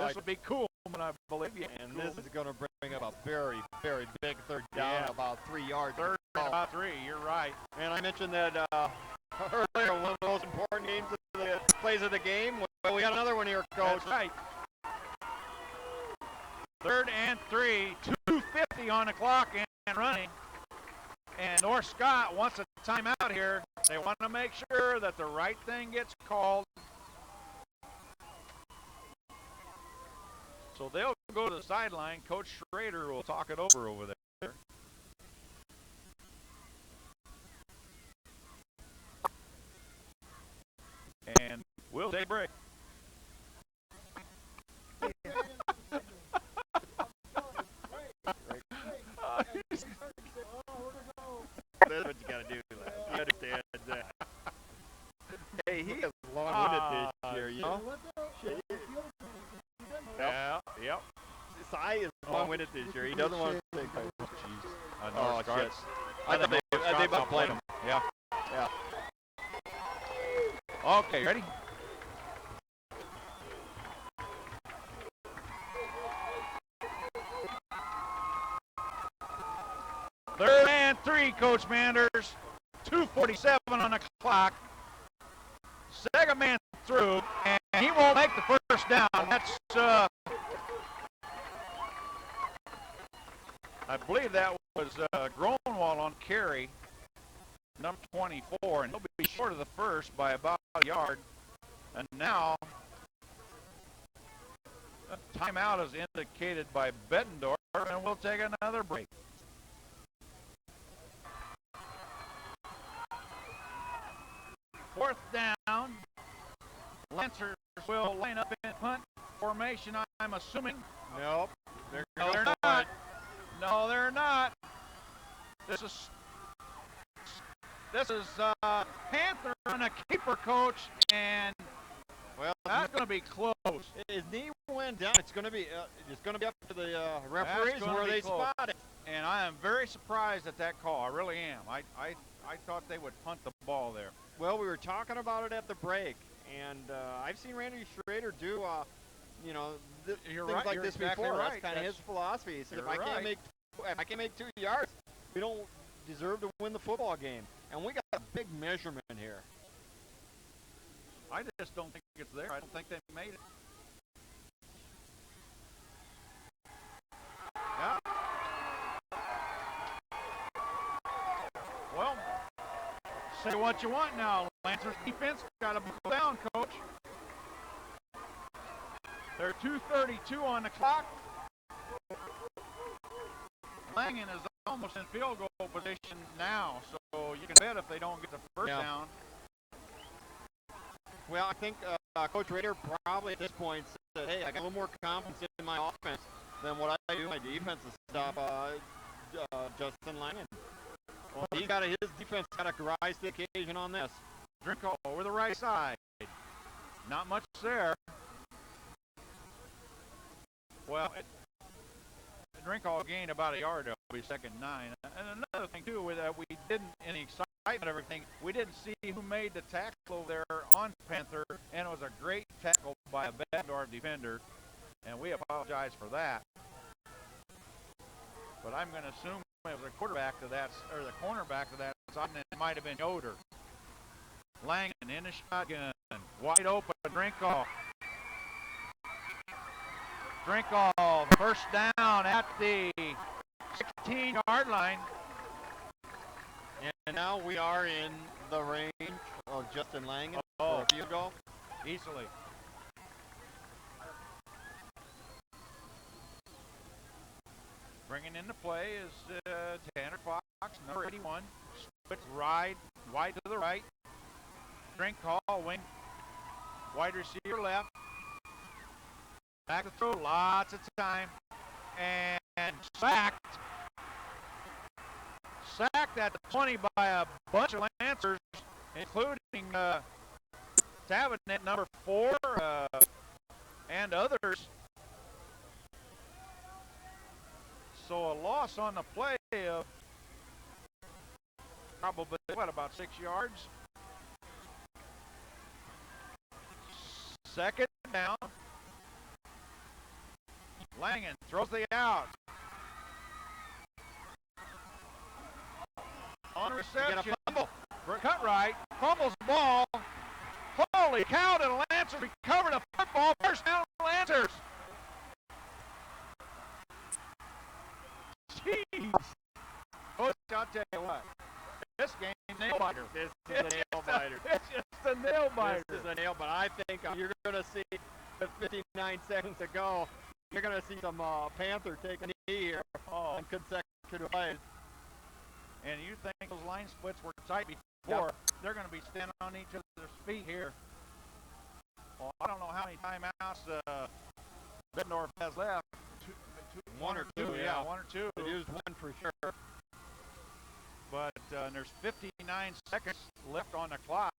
this would be cool, I believe. And this is going to bring up a very, very big third down, about 3 yards. Third and about 3. You're right. And I mentioned that earlier, one of the most important games of the plays of the game. Well, we got another one here, Coach. That's right. 3rd and 3, 2:50 on the clock and running. And North Scott wants a timeout here. They want to make sure that the right thing gets called. So they'll go to the sideline. Coach Schrader will talk it over there. And we'll take a break. That's what you got to do. You understand that. Hey, he is long-winded this year, you know? Yeah, yep. Sai is long-winded this year. He doesn't want to take it. Oh, shit. I thought they both played him. Yeah. Yeah. Okay, ready? Third and 3, Coach Manders. 2:47 on the clock. Second man through, and he won't make the first down. That's, I believe that was Gronewald on carry, number 24, and he'll be short of the first by about a yard. And now, a timeout is indicated by Bettendorf, and we'll take another break. Fourth down. Lancers will line up in punt formation, I'm assuming. Nope. No, they're not. No, they're not. This is Panther and a keeper, coach, and well, that's going to be close. His knee went down. It's going to be up to the referees where they spot it. And I am very surprised at that call. I really am. I thought they would punt the ball there. Well, we were talking about it at the break, and I've seen Randy Schrader do, things like this exactly before. Right. That's kind of his philosophy. He said, if I can't make 2 yards, we don't deserve to win the football game. And we got a big measurement here. I just don't think it's there. I don't think they made it. Yeah. Well, say what you want now. Lancers defense got to buckle down, coach. They're 2:32 on the clock. Langen is almost in field goal position now, so you can bet if they don't get the first down. Well, I think Coach Rader probably at this point said, hey, I got a little more confidence in my offense than what I do in my defense to stop Justin Langen. Well, his defense got to rise to the occasion on this. Drinko over the right side. Not much there. Well, Drinko gained about a yard. It'll be 2nd and 9. And another thing, too, with we didn't, in the excitement of everything, we didn't see who made the tackle there on Panther, and it was a great tackle by a Bettendorf defender. and we apologize for that. But I'm going to assume it was the quarterback to that, or the cornerback to that side, and it might have been Yoder. Langen in the shotgun, wide open, Drinkall. Drinkall, first down at the 16-yard line. And now we are in the range of Justin Langen for a field goal. Easily. Bringing into play is Tanner Fox, number 81. Switch wide to the right. Drinkall, wing, wide receiver left. Back to throw, lots of time. And sacked. Sacked at the 20 by a bunch of Lancers, including Tavenet, number 4, and others. So a loss on the play of probably, about 6 yards. Second down. Langen throws the out. On reception. Get a fumble. Cut right. Fumbles the ball. Holy cow, the Lancers recovered a football. First down, Lancers. Jeez. Coach, I'll tell you what. This game's nail biter. This is a nail biter. It's just a nail biter. This is a nail biter. I think you're going to see, with 59 seconds to go, you're going to see some Panther take a knee here on consecutive plays. And you think those line splits were tight before. Yep. They're going to be standing on each other's feet here. Well, I don't know how many timeouts Bettendorf has left. One or two. Yeah, one or two. It used one for sure. But there's 59 seconds left on the clock.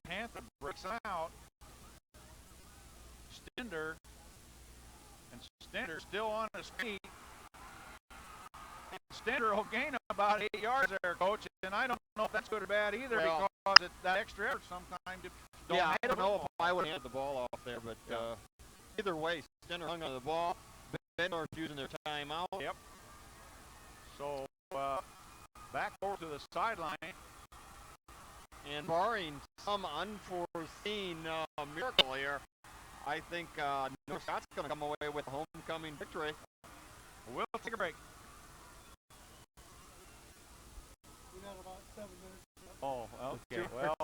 Panther breaks out. Stender. And Stender's still on his feet. Stender will gain about 8 yards there, Coach, and I don't know if that's good or bad either, because that extra effort sometimes don't I don't know if I would hand the ball off there, but either way, Stender hung on the ball. Bettendorf using their timeout. Yep. So back over to the sideline. And barring some unforeseen miracle here, I think North Scott's going to come away with a homecoming victory. We'll take a break. We got about 7 minutes. Oh, okay. Well,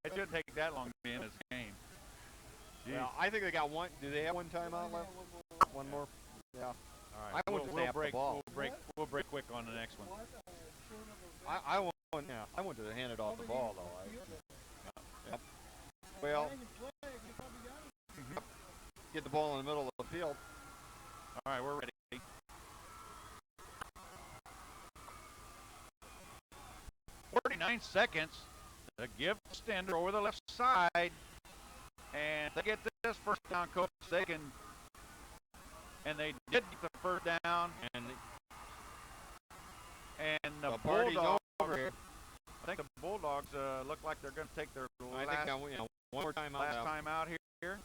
it shouldn't take that long to be in this game. Well, I think they got one. Do they have one timeout left? One more? Yeah. All right. I want to snap the ball. We'll break quick on the next one. I want to hand it off the ball though. Yep. Well, get the ball in the middle of the field. All right, we're ready. .49 seconds to give Stender over the left side, and they get this first down, Coach. They did get the first down, and the Bulldogs over here. I think the Bulldogs look like they're going to take their one more time out here.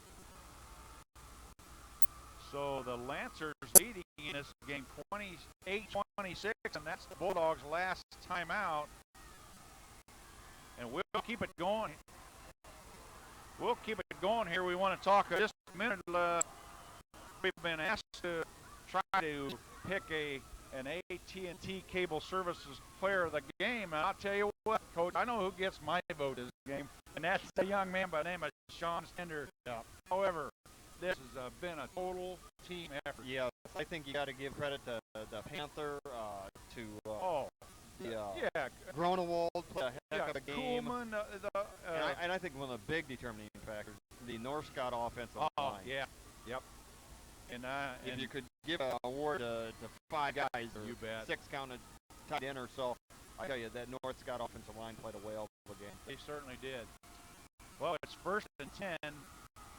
So the Lancers leading in this game 28-26, and that's the Bulldogs' last timeout. And we'll keep it going. We'll keep it going here. We want to talk just a minute. We've been asked to try to pick an AT&T Cable Services player of the game. And I'll tell you what, Coach, I know who gets my vote this game, and that's a young man by the name of Sean Stender. However, this has been a total team effort. Yes, I think you got to give credit to the Panther, Gronewald played a heck of a game. Kuhlman, and I think one of the big determining factors, the North Scott offensive line. Yeah, yep. And if you could give an award to 5 guys, or you bet. 6 counted tight end or so, I tell you that North Scott offensive line played a whale of a game. They certainly did. Well, it's 1st and 10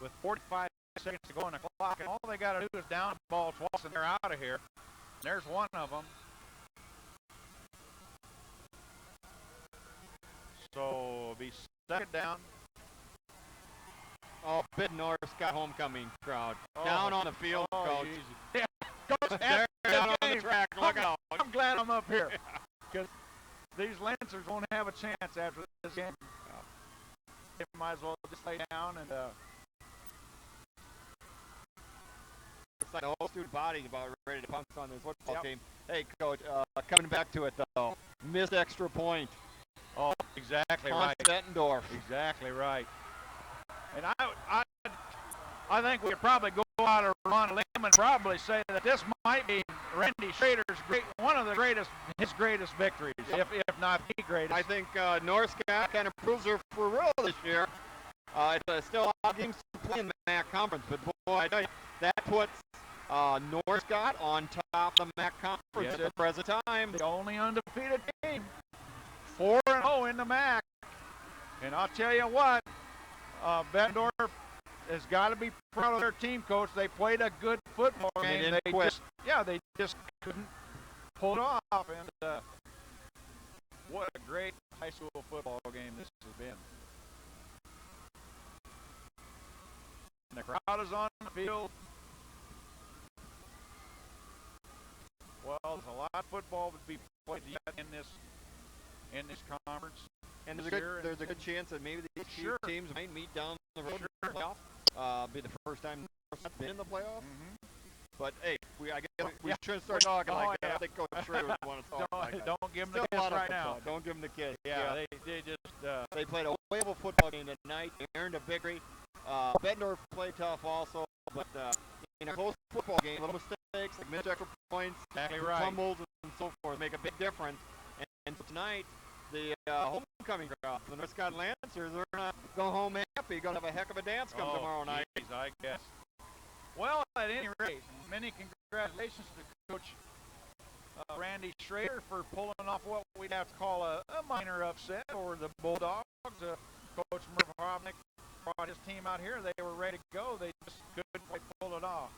with 45 seconds to go on the clock, and all they got to do is down the ball twice, and they're out of here. There's one of them. So it'll be second down. Oh, Bettendorf's got homecoming crowd. Down on the field, Coach. Easy. Yeah, Coach, They're down on the track. Look out. I'm glad I'm up here because these Lancers won't have a chance after this game. They might as well just lay down and It's like the whole student body about ready to pounce on this football team. Hey, Coach, coming back to it, though. Missed extra point. Oh, exactly On right. Bettendorf. Exactly right. And I think we could probably go out on a limb and probably say that this might be Randy Schrader's one of his greatest victories, if not the greatest. I think North Scott kind of proves her for real this year. It's still a lot of games to play in the MAC conference, but boy, I tell you, that puts North Scott on top of the MAC conference at the present time. The only undefeated team, 4-0 in the MAC. And I'll tell you what, Bettendorf has got to be proud of their team, Coach. They played a good football game. They just couldn't pull it off. And what a great high school football game this has been. And the crowd is on the field. Well, there's a lot of football to be played yet in this conference. And there's a good chance that maybe these two teams might meet down the road in the playoff. Be the first time North's been in the playoff. But hey, I guess we shouldn't start talking like that. I think Coach Schrader would want to talk like that. Don't give them the kiss right now. Don't give them the kiss. Yeah, they just they played a wonderful football game tonight. They earned a victory. Bettendorf played tough also, but in a close football game, little mistakes like missed extra points, fumbles, and so forth make a big difference. And tonight, the homecoming crowd, the North Scott Lancers, are going to go home happy. Going to have a heck of a dance come tomorrow night. I guess. Well, at any rate, many congratulations to Coach Randy Schrader for pulling off what we'd have to call a minor upset over the Bulldogs. Coach Merv Hovnick brought his team out here. They were ready to go. They just couldn't quite pull it off.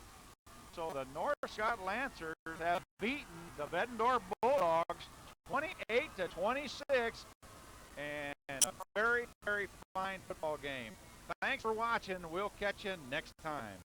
So the North Scott Lancers have beaten the Bettendorf Bulldogs 28-26, and a very, very fine football game. Thanks for watching. We'll catch you next time.